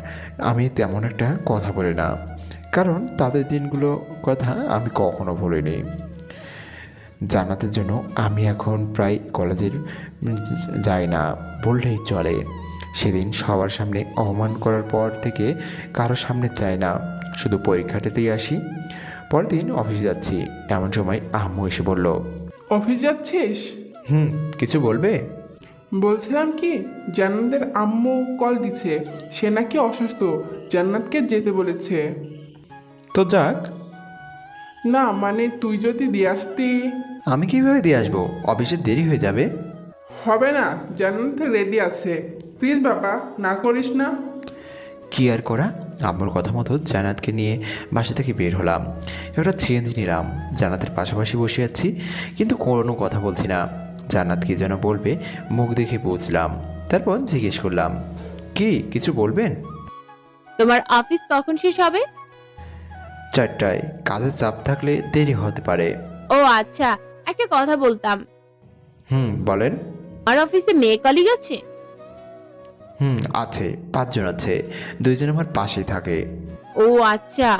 আমি তেমন একটা কথা বলি না, কারণ তাদের দিনগুলো কথা আমি কখনো ভুলিনি। জান্নাতের জন্য আমি এখন প্রায় কলেজের যাই না বললেই চলে। সেদিন সবার সামনে অপমান করার পর থেকে কারো সামনে চাই না, শুধু পরীক্ষাটাতেই আসি। পরের দিন অফিসে যাচ্ছি, এমন সময় আম্মু এসে বলল, অফিস যাচ্ছিস? কিছু বলবে? বলছিলাম কি, জান্নাতের আম্মু কল দিছে, সে নাকি অসুস্থ, জান্নাতকে যেতে বলেছে। তো যাক। না মানে তুই যদি দিয়ে আসতি। আমি কিভাবে দিয়ে আসবো? অফিসে দেরি হয়ে যাবে। হবে না, জান্নাত রেডি আছে, প্লিজ বাবা, না করিস না। কি আর করা, আম্মুর কথা মতো জান্নাতকে নিয়ে বাসা থেকে বের হলাম। একটা সিএনজি নিলাম। জান্নাতের পাশাপাশি বসে আছি, কিন্তু কোনো কথা বলছি না। জান্নাত কি যেন বলবে, মুখ দেখে বুঝলাম। তারপর জিজ্ঞেস করলাম, কি কিছু বলবেন? তোমার অফিস কখন শেষ হবে? 4টায়। কাজের চাপ থাকলে দেরি হতে পারে। ও আচ্ছা, একটা কথা বলতাম। বলেন। আমার অফিসে মেয়ে কলিগ আছে? আছে, 5 জন আছে, 2 জন আমার পাশেই থাকে। ও আচ্ছা।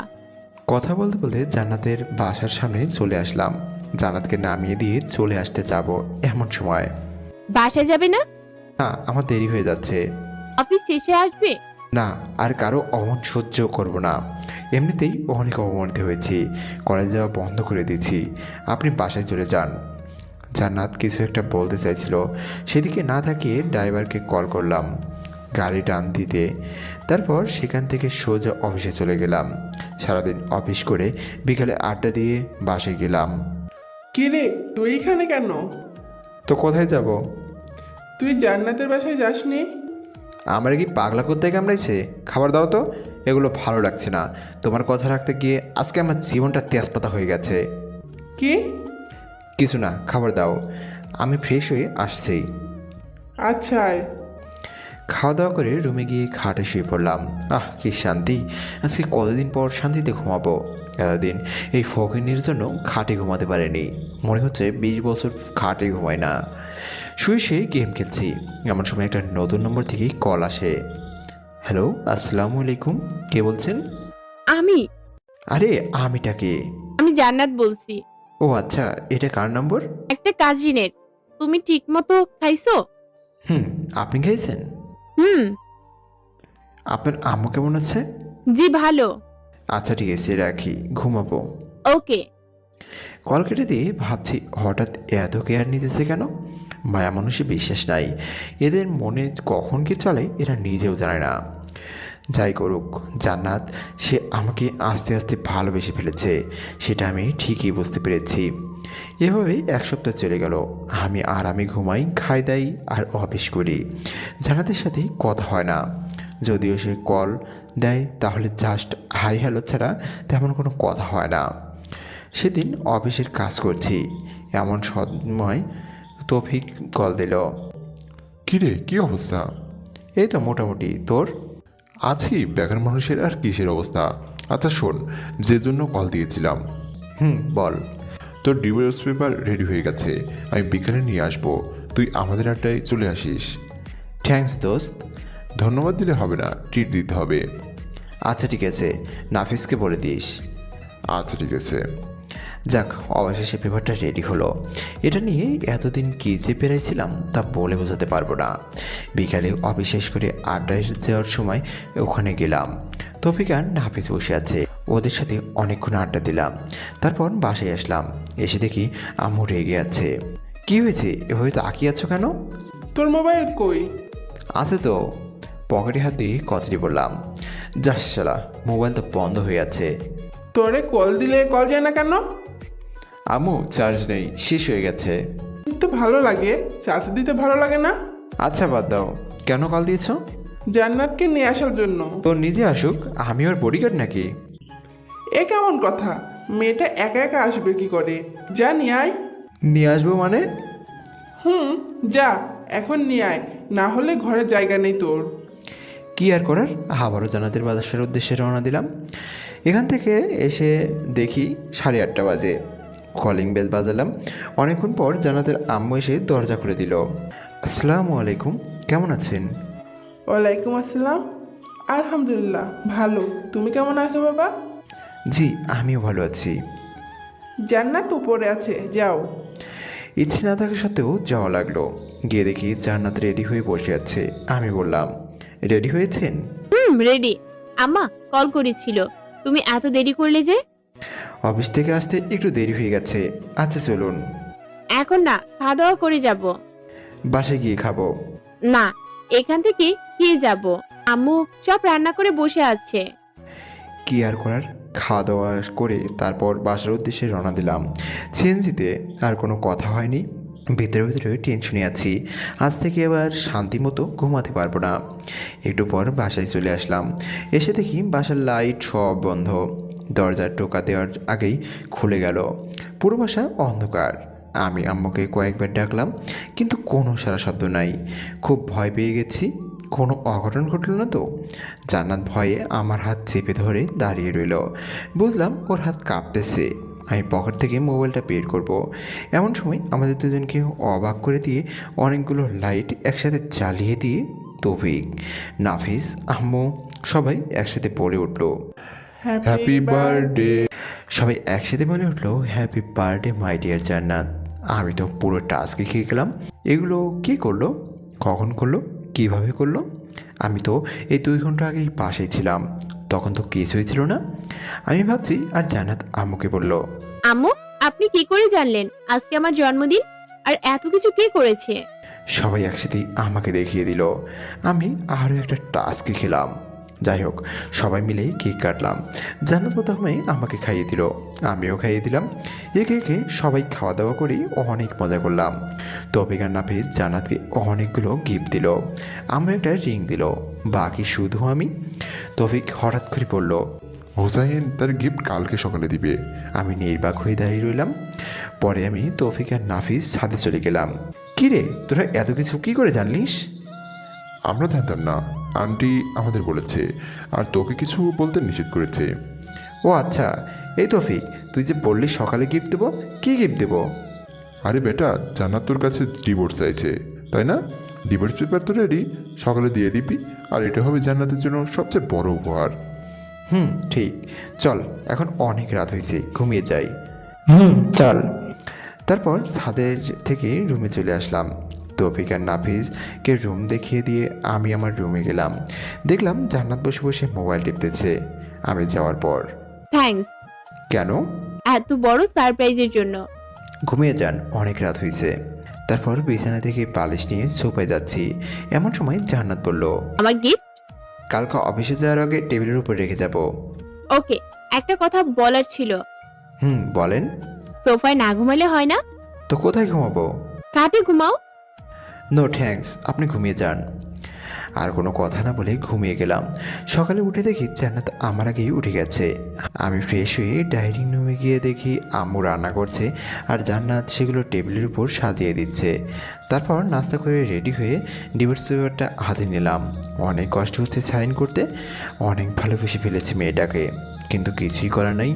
কথা বলতে বলতে জান্নাতের বাসার সামনে চলে আসলাম। জান্নাতকে নামিয়ে দিয়ে চলে আসতে যাব এমন সময়, বাসায় যাবে না? না, আমার দেরি হয়ে যাচ্ছে। অফিস শেষে আসবে? না, আর কারো অমন সহ্য করব না। এমনিতেই অনেক অপমানিত হয়েছি, কলেজে যাওয়া বন্ধ করে দিয়েছি। আপনি বাসায় চলে যান। জান্নাত কিছু একটা বলতে চাইছিল, সেদিকে না তাকিয়ে ড্রাইভারকে কল করলাম গাড়ি টান দিতে। তারপর সেখান থেকে সোজা অফিসে চলে গেলাম। সারাদিন অফিস করে বিকালে আড্ডা দিয়ে বাসায় গেলাম। কি রে, তুই এখানে কেন? তো কোথায় যাব? তুই জান্নাতের বাসায় যাসনি? আমার কি পাগলা করতে কামড়াইছে? খাবার দাও তো, এগুলো ভালো লাগছে না। তোমার কথা রাখতে গিয়ে আজকে আমার জীবনটা তেজপাতা হয়ে গেছে। কি? কিছু না, খাবার দাও। আমি ফ্রেশ হয়ে আসছি। আচ্ছা আয়। খাওয়া দাওয়া করে রুমে গিয়ে খাটে শুয়ে পড়লাম। কি শান্তি! আজকে কতদিন পর শান্তিতে ঘুমাবো। এতদিন এই ফকিনির জন্য খাটে ঘুমাতে পারিনি। মনে হচ্ছে 20 বছর খাটে ঘুমায় না। শুয়ে শুয়ে গেম খেলছি, এমন সময় একটা নতুন নম্বর থেকে কল আসে। হ্যালো, আসসালামু আলাইকুম, কে বলছেন? আমি আরে আমিটা কে? আমি জান্নাত বলছি। ও আচ্ছা, এটা কার নম্বর? একটা কাজিনের। তুমি ঠিক মতো খাইছো? আপনি খেয়েছেন? হুম। আপনার আম্মু কেমন আছে? জি ভালো। আচ্ছা ঠিক আছে, রাখি, ঘুমাবো। ওকে। কল কেটে দিয়ে ভাবছি, হঠাৎ এত কেয়ার নিতেছে কেন? মায়া মানুষে বিশ্বাস নাই, এদের মনে কখন কি চলে এরা নিজেও জানে না। যাই করুক, জান্নাত সে আমাকে আস্তে আস্তে ভালোবেসে ফেলেছে, সেটা আমি ঠিকই বুঝতে পেরেছি। এভাবে 1 সপ্তাহ চলে গেল। আমি আরামে ঘুমাই, খাই দাই আর অফিস করি। জান্নাতের সাথে কথা হয় না, যদিও সে কল দেয় তাহলে জাস্ট হাই হ্যালো ছাড়া তেমন কোনো কথা হয় না। সেদিন অফিসের কাজ করছি, এমন সময় তৌফিক কল দিল। কিরে, কি অবস্থা? এই তো মোটামুটি, তোর? আছি, বেকার মানুষের আর কিসের অবস্থা। আচ্ছা শোন, যে জন্য কল দিয়েছিলাম, বল। তোর ডিভোর্স পেপার রেডি হয়ে গেছে, আমি বিকালে নিয়ে আসবো, তুই আমাদের আড্ডায় চলে আসিস। থ্যাঙ্কস দোস্ত। ধন্যবাদ দিলে হবে না, ট্রিট দিতে হবে। আচ্ছা ঠিক আছে, নাফিসকে বলে দিস। আচ্ছা ঠিক আছে। যাক, অবশেষে পেপারটা রেডি হলো। এটা নিয়ে এতদিন কী যে পেরাইছিলাম তা বলে বোঝাতে পারবো না। বিকালে অফিস শেষ করে আড্ডায় যাওয়ার সময় ওখানে গেলাম। তৌফিক আর নাফিস বসে আছে, ওদের সাথে অনেকক্ষণ আড্ডা দিলাম। তারপর বাসায় আসলাম, এসে দেখি আম্মু রেগে আছে। কি হয়েছে, এভাবে তাকিয়ে আছো কেন? তোর মোবাইল কই? আছে তো। পকেটে হাত দিয়ে কথাটি বললাম। যাস শালা, মোবাইল তো বন্ধ হয়ে আছে। তোরে কল দিলে কল যায় না কেন? আম্মু চার্জ নেই, শেষ হয়ে গেছে। একটু ভালো লাগে, চার্জ দিতে ভালো লাগে না? আচ্ছা বাদ দাও, কেন কল দিয়েছো? জান্নাতকে নিয়ে আসার জন্য। তো নিজে আসুক, আমি ওর বডিগার্ড নাকি? এ কেমন কথা? মেয়েটা একা একা আসবে কি করে? যা নিয়ে আয়। নিয়ে আসবো মানে? যা, এখন নিয়ে আয়, না হলে ঘরে জায়গা নেই তোর। কি আর করার, আবারও জান্নাতের বাসার উদ্দেশ্যে রওনা দিলাম। এখান থেকে এসে দেখি 8:30 বাজে। কলিং বেল বাজালাম। অনেকক্ষণ পর জান্নাতের আম্মু এসে দরজা খুলে দিল। আসসালামু আলাইকুম, কেমন আছেন? ওয়ালাইকুম আসসালাম। আলহামদুলিল্লাহ ভালো, তুমি কেমন আছো বাবা? জি, আমিও ভালো আছি। জান্নাত উপরে আছে, যাও। ইচ্ছে না থাকা সত্ত্বেও যাওয়া লাগলো। গিয়ে দেখি জান্নাত রেডি হয়ে বসে আছে। আমি বললাম, রেডি হয়েছেন? রেডি। আম্মা কল করেছিল, তুমি এত দেরি করলে যে? অফিস থেকে আসতে একটু দেরি হয়ে গেছে। আচ্ছা চলুন। এখন না, খাওয়া দাওয়া করে যাব। বাসায় গিয়ে খাবো। না, এখান থেকে খেয়ে যাব। আম্মু সব রান্না করে বসে আছে। কি আর করার, খাওয়া দাওয়া করে তারপর বাসার উদ্দেশ্যে রওনা দিলাম। সিএনজিতে আর কোনো কথা হয়নি। ভিতরে ভিতরে টেনশনে আছি, আজ থেকে এবার শান্তি মতো ঘুমাতে পারবো না। একটু পর বাসায় চলে আসলাম। এসে দেখি বাসার লাইট সব বন্ধ। দরজার টোকা দেওয়ার আগেই খুলে গেল। পুরো বাসা অন্ধকার। আমি আম্মুকে কয়েকবার ডাকলাম, কিন্তু কোনো সারা শব্দ নাই। খুব ভয় পেয়ে গেছি, কোনো অঘটন ঘটল না তো? জান্নাত ভয়ে আমার হাত চেপে ধরে দাঁড়িয়ে রইল। বুঝলাম ওর হাত কাঁপতেছে। আমি পকেট থেকে মোবাইলটা বের করব। এমন সময় আমাদের দুজনকে অবাক করে দিয়ে অনেকগুলো লাইট একসাথে জ্বালিয়ে দিয়ে তৌফিক, নাফিস, আম্মু সবাই একসাথে বলে উঠল। Happy birthday. সবাই একসাথে বলে উঠলো, হ্যাপি বার্থডে মাই ডিয়ার জান্নাত। আমি তো পুরো টাস্কে খেয়ে গেলাম। এগুলো কে করলো, কখন করলো, কিভাবে করলো? আমি তো এই 2 ঘন্টা আগেই পাশেই ছিলাম, তখন তো কিছুই ছিল না। আমি ভাবছি, আর জান্নাত আম্মুকে বলল, আম্মু, আপনি কি করে জানলেন আজকে আমার জন্মদিন? আর এত কিছু কে করেছে? সবাই একসাথেই আমাকে দেখিয়ে দিল। আমি আরও একটা টাস্কে খেলাম। যাই হোক, সবাই মিলেই কেক কাটলাম। জান্নাত প্রথমে আমাকে খাইয়ে দিল, আমিও খাইয়ে দিলাম। একে একে সবাই খাওয়া দাওয়া করে অনেক মজা করলাম। তৌফিক আর নাফিস জান্নাতকে অনেকগুলো গিফট দিল। আমার একটা রিং দিল, বাকি শুধু আমি। তৌফিক হঠাৎ করে বলল, হোসাইন তার গিফট কালকে সকালে দিবে। আমি নির্বাক হয়ে দাঁড়িয়ে রইলাম। পরে আমি তৌফিক আর নাফিস ছাদে চলে গেলাম। কিরে, তোরা এত কিছু কি করে জানলিস? আমরা জানতাম না, আন্টি আমাদের বলেছে, আর তোকে কিছু বলতে নিষেধ করেছে। ও আচ্ছা। এই তৌফিক, তুই যে বললি সকালে গিফট দেবো, কী গিফট দেবো? আরে বেটা, জান্নাত তোর কাছে ডিভোর্স চাইছে, তাই না? ডিভোর্স পেপার তো রেডি, সকালে দিয়ে দিবি। আর এটা হবে জান্নাতের জন্য সবচেয়ে বড় উপহার। ঠিক। চল, এখন অনেক রাত হয়েছে, ঘুমিয়ে যাই। চল। তারপর ছাদের থেকে রুমে চলে আসলাম। তৌফিক আর নাফিসকে রুম দেখিয়ে দিয়ে আমি আমার রুমে গেলাম। দেখলাম জান্নাত বসে বসে মোবাইল টিপতেছে। আমি যাওয়ার পর, থ্যাঙ্কস কেন? এত বড় সারপ্রাইজের জন্য। ঘুমিয়ে যান, অনেক রাত হয়েছে। তারপর বিছানা থেকে বালিশ নিয়ে সোফায় যাচ্ছি। এমন সময় জান্নাত বলল, আমার গিফট? কালকে অফিসে যাওয়ার আগে টেবিলের উপর রেখে যাব। ওকে, একটা কথা বলার ছিল। বলেন। সোফায় না ঘুমালে হয় না? তো কোথায় ঘুমাবো? খাটে ঘুমাও। নো থ্যাঙ্কস, আপনি ঘুমিয়ে যান। আর কোনো কথা না বলে ঘুমিয়ে গেলাম। সকালে উঠে দেখি জান্নাত আমার আগেই উঠে গেছে। আমি ফ্রেশ হয়ে ডাইনিং রুমে গিয়ে দেখি আম্মু রান্না করছে আর জান্নাত সেগুলো টেবিলের উপর সাজিয়ে দিচ্ছে। তারপর নাস্তা করে রেডি হয়ে ডিভোর্স পেপারটা হাতে নিলাম। অনেক কষ্ট হচ্ছে সাইন করতে, অনেক ভালোবেসে ফেলেছি মেয়েটাকে, কিন্তু কিছুই করার নাই।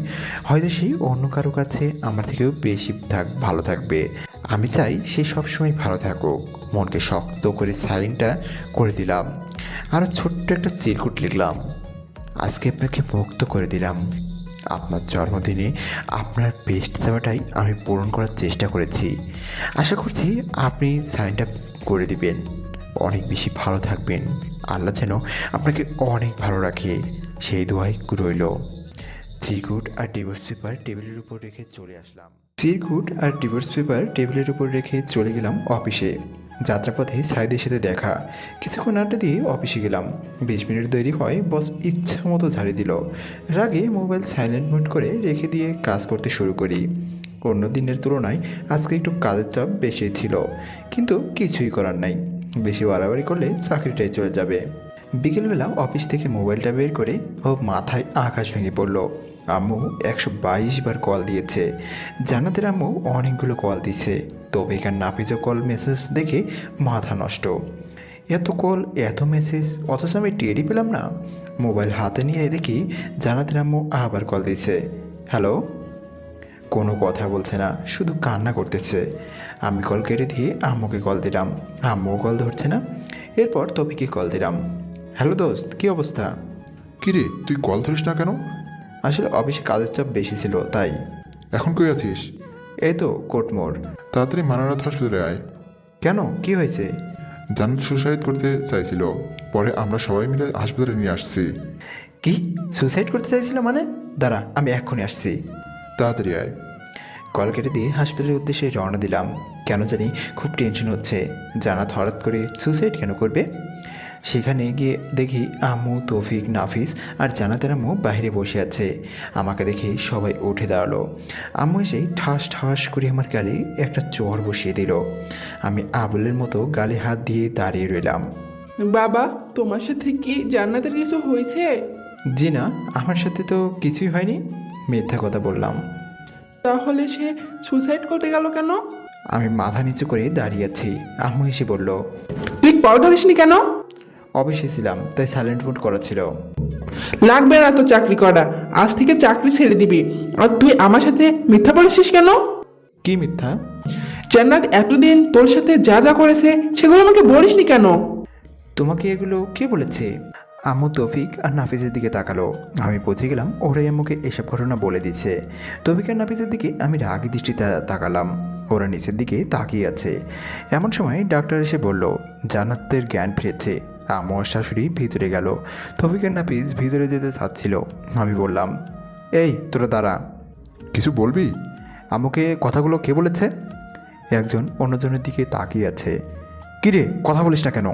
হয়তো সে অন্য কারো কাছে আমার থেকেও বেশি ভালো থাকবে। আমি চাই সে সবসময় ভালো থাকুক। মনকে শক্ত করে সাইনটা করে দিলাম। আরও ছোট্ট একটা চিরকুট লিখলাম, আজকে আপনাকে মুক্ত করে দিলাম। আপনার জন্মদিনে আপনার বেস্ট চাওয়াটাই আমি পূরণ করার চেষ্টা করেছি। আশা করছি আপনি সাইনটা করে দিবেন। অনেক বেশি ভালো থাকবেন। আল্লাহ যেন আপনাকে অনেক ভালো রাখে, সেই দোয়াই রইল। চিরকুট আর ডিভোর্স পেপার টেবিলের উপর রেখে চলে আসলাম। চিরকুট আর ডিভোর্স পেপার টেবিলের উপর রেখে চলে গেলাম অফিসে। যাত্রাপথে সাইদের সাথে দেখা। কিছুক্ষণ আড্ডা দিয়ে অফিসে গেলাম। 20 মিনিট দেরি হয়, বস ইচ্ছা মতো ঝাড়ি দিল। রাগে মোবাইল সাইলেন্ট মোড করে রেখে দিয়ে কাজ করতে শুরু করি। অন্য দিনের তুলনায় আজকে একটু কাজের চাপ বেশি ছিল, কিন্তু কিছুই করার নাই। বেশি বাড়াবাড়ি করলে চাকরিটাই চলে যাবে। বিকেলবেলা অফিস থেকে মোবাইলটা বের করে ও মাথায় আকাশ ভেঙে পড়ল। আম্মু 122 বার কল দিয়েছে। জান্নাতের আম্মু অনেকগুলো কল দিছে। তৌফিক আর নাফিজও কল মেসেজ দেখে মাথা নষ্ট। এত কল, এত মেসেজ, অথচ আমি টেরই পেলাম না। মোবাইল হাতে নিয়ে দেখি জান্নাতের আম্মু আবার কল দিছে। হ্যালো। কোনো কথা বলছে না, শুধু কান্না করতেছে। আমি কল কেটে দিয়ে আম্মুকে কল দিলাম। আম্মুও কল ধরছে না। এরপর তৌফিককে কল দিলাম। হ্যালো দোস্ত, কী অবস্থা? কিরে, তুই কল ধরিস না কেন? আসলে অফিসে কাজের চাপ বেশি ছিল, তাই। এখন কই আছিস? এই তো কোর্টমোড়। তাড়াতাড়ি মানারাত হাসপাতালে আয়। কেন, কি হয়েছে? জান্নাত সুসাইড করতে চাইছিল, পরে আমরা সবাই মিলে হাসপাতালে নিয়ে আসছি। কি, সুসাইড করতে চাইছিল মানে? দাঁড়া, আমি এক্ষুনি আসছি। তাড়াতাড়ি আয়। কল কেটে দিয়ে হাসপাতালের উদ্দেশ্যে রওনা দিলাম। কেন জানি খুব টেনশন হচ্ছে, জান্নাত হঠাৎ করে সুসাইড কেন করবে। সেখানে গিয়ে দেখি আম্মু, তৌফিক, নাফিস আর জান্নাতের আম্মু বাইরে বসে আছে। আমাকে দেখে সবাই উঠে দাঁড়ালো। আম্মু এসে ঠাস ঠাস করে আমার গালে একটা চর বসিয়ে দিল। আমি আবুলের মতো গালে হাত দিয়ে দাঁড়িয়ে রইলাম। বাবা, তোমার সাথে কি জান্নাতের কিছু হয়েছে? জি না, আমার সাথে তো কিছুই হয়নি। মিথ্যা কথা বললাম। তাহলে সে সুসাইড করতে গেল কেন? আমি মাথা নিচু করে দাঁড়িয়ে আছি। আম্মু এসে বলল, তুই কল ধরিসনি কেন? অবশ্যই ছিলাম, তাই সাইলেন্ট মোড করা ছিল। লাগবে না তো চাকরি করা, আজ থেকে চাকরি ছেড়ে দিবি। আর তুই আমার সাথে মিথ্যা বলেছিস কেন? কি মিথ্যা? জান্নাত এতদিন তোর সাথে যা যা করেছে সেগুলো আমাকে বলিসনি কেন? তোমাকে এগুলো কে বলেছে? আম্মু তৌফিক আর নাফিজের দিকে তাকালো। আমি বুঝে গেলাম ওরাই আম্মুকে এসব ঘটনা বলে দিচ্ছে। তৌফিক আর নাফিজের দিকে আমি রাগী দৃষ্টিতে তাকালাম। ওরা নিচের দিকে তাকিয়ে আছে। এমন সময় ডাক্তার এসে বলল, জান্নাতের জ্ঞান ফিরেছে। আম্মু আর শাশুড়ি ভিতরে গেল। তৌফিক আর নাফিজ ভিতরে যেতে চাচ্ছিল। আমি বললাম, এই তোরা দাঁড়া। কিছু বলবি? আম্মুকে কথাগুলো কে বলেছে? একজন অন্যজনের দিকে তাকিয়ে আছে। কিরে, কথা বলিস না কেন?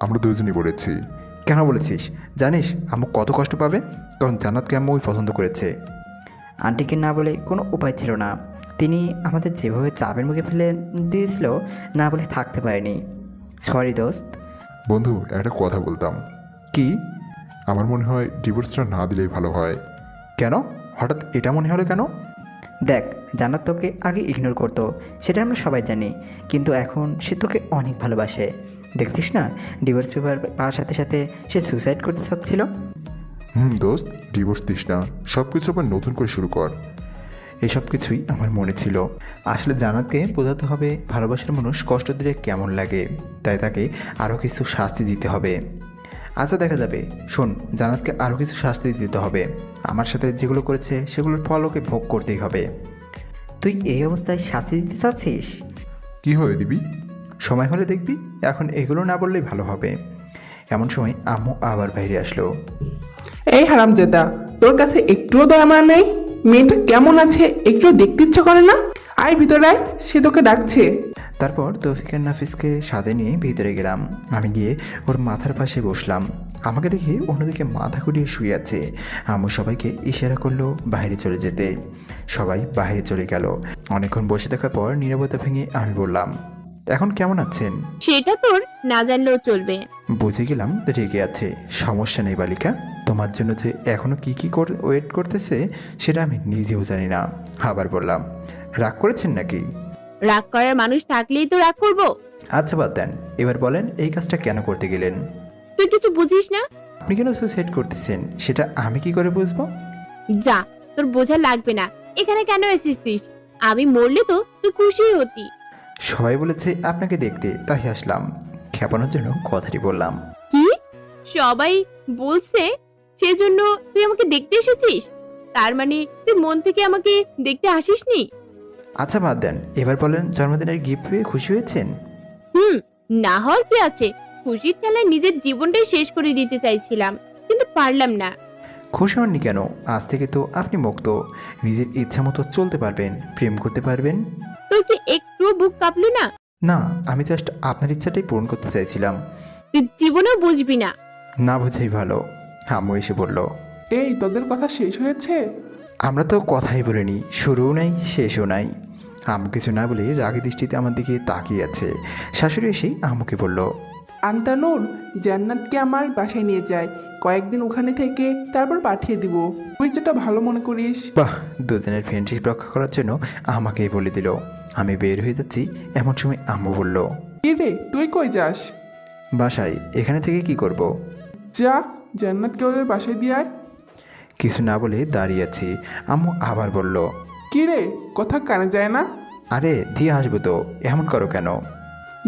আমরা দুজনই বলেছি। কেন বলেছিস? জানিস আম্মু কত কষ্ট পাবে, কারণ জান্নাতকে আম্মুই পছন্দ করেছে। আন্টিকে না বলে কোনো উপায় ছিল না। তিনি আমাদের যেভাবে চাপের মুখে ফেলে দিয়েছিল, না বলে থাকতে পারেনি। সরি দোস্ত। বন্ধু, একটা কথা বলতাম। কি? আমার মনে হয় ডিভোর্সটা না দিলেই ভালো হয়। কেন হঠাৎ এটা মনে হলো কেন? দেখ, জান্নাত তোকে আগে ইগনোর করতো, সেটা আমরা সবাই জানি, কিন্তু এখন সে তোকে অনেক ভালোবাসে। দেখছিস না, ডিভোর্স পেপার পাওয়ার সাথে সাথে সে সুসাইড করতে চাচ্ছিল। দোস্ত, ডিভোর্স দিস না, সব কিছু আবার নতুন করে শুরু কর। এসব কিছুই আমার মনে ছিল। আসলে জান্নাতকে বোঝাতে হবে ভালোবাসার মানুষ কষ্ট দিলে কেমন লাগে, তাই তাকে আরও কিছু শাস্তি দিতে হবে। আচ্ছা, দেখা যাবে। শোন, জান্নাতকে আরও কিছু শাস্তি দিতে হবে। আমার সাথে যেগুলো করেছে সেগুলোর ফল ওকে ভোগ করতেই হবে। তুই এই অবস্থায় শাস্তি দিতে চাচ্ছিস? কি হবে দিবি? সময় হলে দেখবি, এখন এগুলো না বললেই ভালো হবে। এমন সময় আম্মু আবার বাইরে আসলো। এই হারামজাদা, তোর কাছে একটুও দয়া মায়া নেই? মেয়েটা কেমন আছে একটুও দেখতে ইচ্ছা করে না? আয় ভিতরে আয়, সে তোকে ডাকছে। তারপর তৌফিক আর নাফিসকে সাথে নিয়ে ভিতরে গেলাম। আমি গিয়ে ওর মাথার পাশে বসলাম। আমাকে দেখে অন্যদিকে মাথা ঘুরিয়ে শুয়ে আছে। আম্মু সবাইকে ইশারা করলো বাইরে চলে যেতে। সবাই বাইরে চলে গেল। অনেকক্ষণ বসে থাকার পর নীরবতা ভেঙে আমি বললাম, এখন কেমন আছেন? সেটা তোর না জানলেও চলবে। বুঝে গেলাম রেগে আছে। সমস্যা নেই বালিকা, তোমার জন্য যে এখনো কি কি ওয়েট করতেছে সেটা আমি নিজেও জানি না। আবার বললাম, রাগ করেছেন নাকি? রাগ করার মানুষ থাকলেই তো রাগ করবো। আচ্ছা বাদ দেন, এবার বলেন এই কাজটা কেন করতে গেলেন? তুই কিছু বুঝিস না? আপনি কেন সুসাইড করতেছেন সেটা আমি কি করে বুঝবো? যা, তোর বোঝা লাগবে না। এখানে কেন এসেছিস? আমি মরলে তো তুই খুশি হতি। সবাই বলেছে আপনাকে দেখতে, তাই আসলাম। খেপানোর জন্য কথাটি বললাম। কি? সবাই বলছে সেজন্য তুই আমাকে দেখতে এসেছিস? তার মানে তুই মন থেকে আমাকে দেখতে আসিসনি? আচ্ছা বাদ দেন, এবার বলেন জন্মদিনের গিফট পেয়ে খুশি হয়েছেন? হুম, না হওয়ার কি আছে? খুশির ঠেলায় নিজের জীবনটাই শেষ করে দিতে চাইছিলাম, কিন্তু পারলাম না। খুশি হননি কেন? আজ থেকে তো আপনি মুক্ত, নিজের ইচ্ছা মতো চলতে পারবেন, প্রেম করতে পারবেন। তোর কি একটুও বুক কাঁপলো না? না, আমি জাস্ট আপনার ইচ্ছাটাই পূরণ করতে চাইছিলাম। তুই জীবনেও বুঝবি না। না বোঝাই ভালো। আম্মু এসে বলল, এই তোদের কথা শেষ হয়েছে? আমরা তো কথাই বলিনি, শুরুও নাই শেষও নাই। আম্মু কিছু না বলে রাগী দৃষ্টিতে আমার দিকে তাকিয়ে আছে। শাশুড়ি এসেই আম্মুকে বলল, আন্তানুর, জান্নাতকে আমার বাসায় নিয়ে যায়, কয়েকদিন ওখানে থেকে তারপর পাঠিয়ে দিব, তুই যেটা ভালো মনে করিস। বাহ, দুজনের ফ্রেন্ডশিপ রক্ষা করার জন্য আমাকেই বলে দিল। আমি বের হয়ে যাচ্ছি, এমন সময় আম্মু বলল, কি রে, তুই কই যাস? বাসায়। এখানে থেকে কি করব? যা, জান্নাতকে ওদের বাসায় দিয়ে আয়। কিছু না বলে দাঁড়িয়ে আছি। আম্মু আবার বলল, কি রে, কথা কানে যায় না? আরে দিয়ে আসবো তো, এমন করো কেন?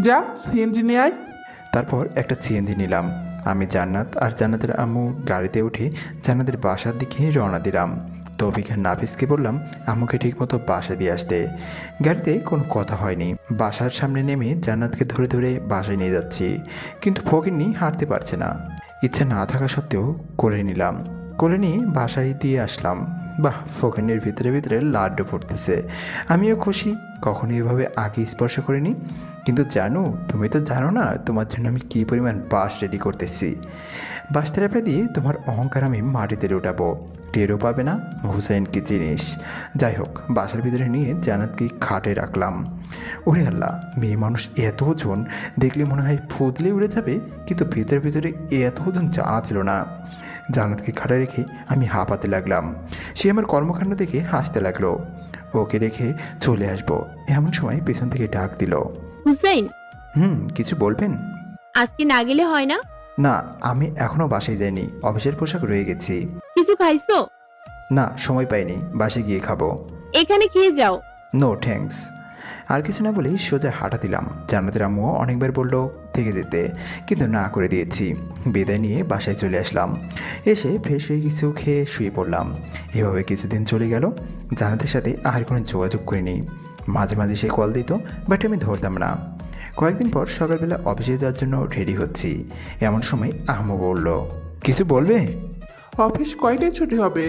যা, সিএনজি নিয়ে আয়। তারপর একটা সিএনজি নিলাম। আমি জান্নাত আর জান্নাতের আম্মু গাড়িতে উঠে জান্নাতের বাসার দিকে রওনা দিলাম। তৌফিক আর নাফিসকে বললাম আম্মুকে ঠিকমতো বাসায় দিয়ে আসতে। গাড়িতে কোনো কথা হয়নি। বাসার সামনে নেমে জান্নাতকে ধরে ধরে বাসায় নিয়ে যাচ্ছি, কিন্তু ফকিন্নি হাঁটতে পারছে না। ইচ্ছা না থাকা সত্ত্বেও কোলে নিলাম। কোলে নিয়ে বাসায় দিয়ে আসলাম। বাহ, ফকিন্নির ভিতরে ভিতরে লাড্ডু ফুটতেছে। আমিও খুশি, কখনো এভাবে আগে স্পর্শ করিনি। কিন্তু জানো, তুমি তো জানো না তোমার জন্য আমি কী পরিমাণ বাস রেডি করতেছি। বাস থেরাপি দিয়ে তোমার অহংকার আমি মাটিতে উঠাবো, টেরও পাবে না হুসাইন কি জিনিস। যাই হোক, বাসার ভিতরে নিয়ে জান্নাতকে খাটে রাখলাম। ওরে আল্লাহ, মেয়ে মানুষ এত ওজন দেখলে মনে হয় ফুদলে উড়ে যাবে, কিন্তু ভিতরে ভিতরে এত ওজন জানা ছিল না। জান্নাতকে খাটে রেখে আমি হাঁপাতে লাগলাম। সে আমার কর্মকাণ্ড দেখে হাসতে লাগলো। ওকে রেখে চলে আসবো এমন সময় পেছন থেকে ডাক দিল, হুসাইন, কিছু বলবেন? আজকে না গেলে হয় না? না, আমি এখনও বাসায় যাইনি, অফিসের পোশাক রয়ে গেছি। কিছু খাইছো? না, সময় পাইনি, বাসায় গিয়ে খাবো। এখানে খেয়ে যাও। No thanks. আর কিছু না বলেই সোজা হাঁটা দিলাম। জান্নাতের আম্মুও অনেকবার বলল থেকে যেতে, কিন্তু না করে দিয়েছি। বিদায় নিয়ে বাসায় চলে আসলাম। এসে ফ্রেশ হয়ে কিছু খেয়ে শুয়ে পড়লাম। এভাবে কিছুদিন চলে গেল। জান্নাতের সাথে আর কোনো যোগাযোগ করিনি। মাঝে মাঝে সে কল দিত, বাট আমি ধরতাম না। কয়েকদিন পর সকালবেলা অফিসে যাওয়ার জন্য রেডি হচ্ছি, এমন সময় আম্মু বলল, কিছু বলবে? অফিস কয়টায় ছুটি হবে?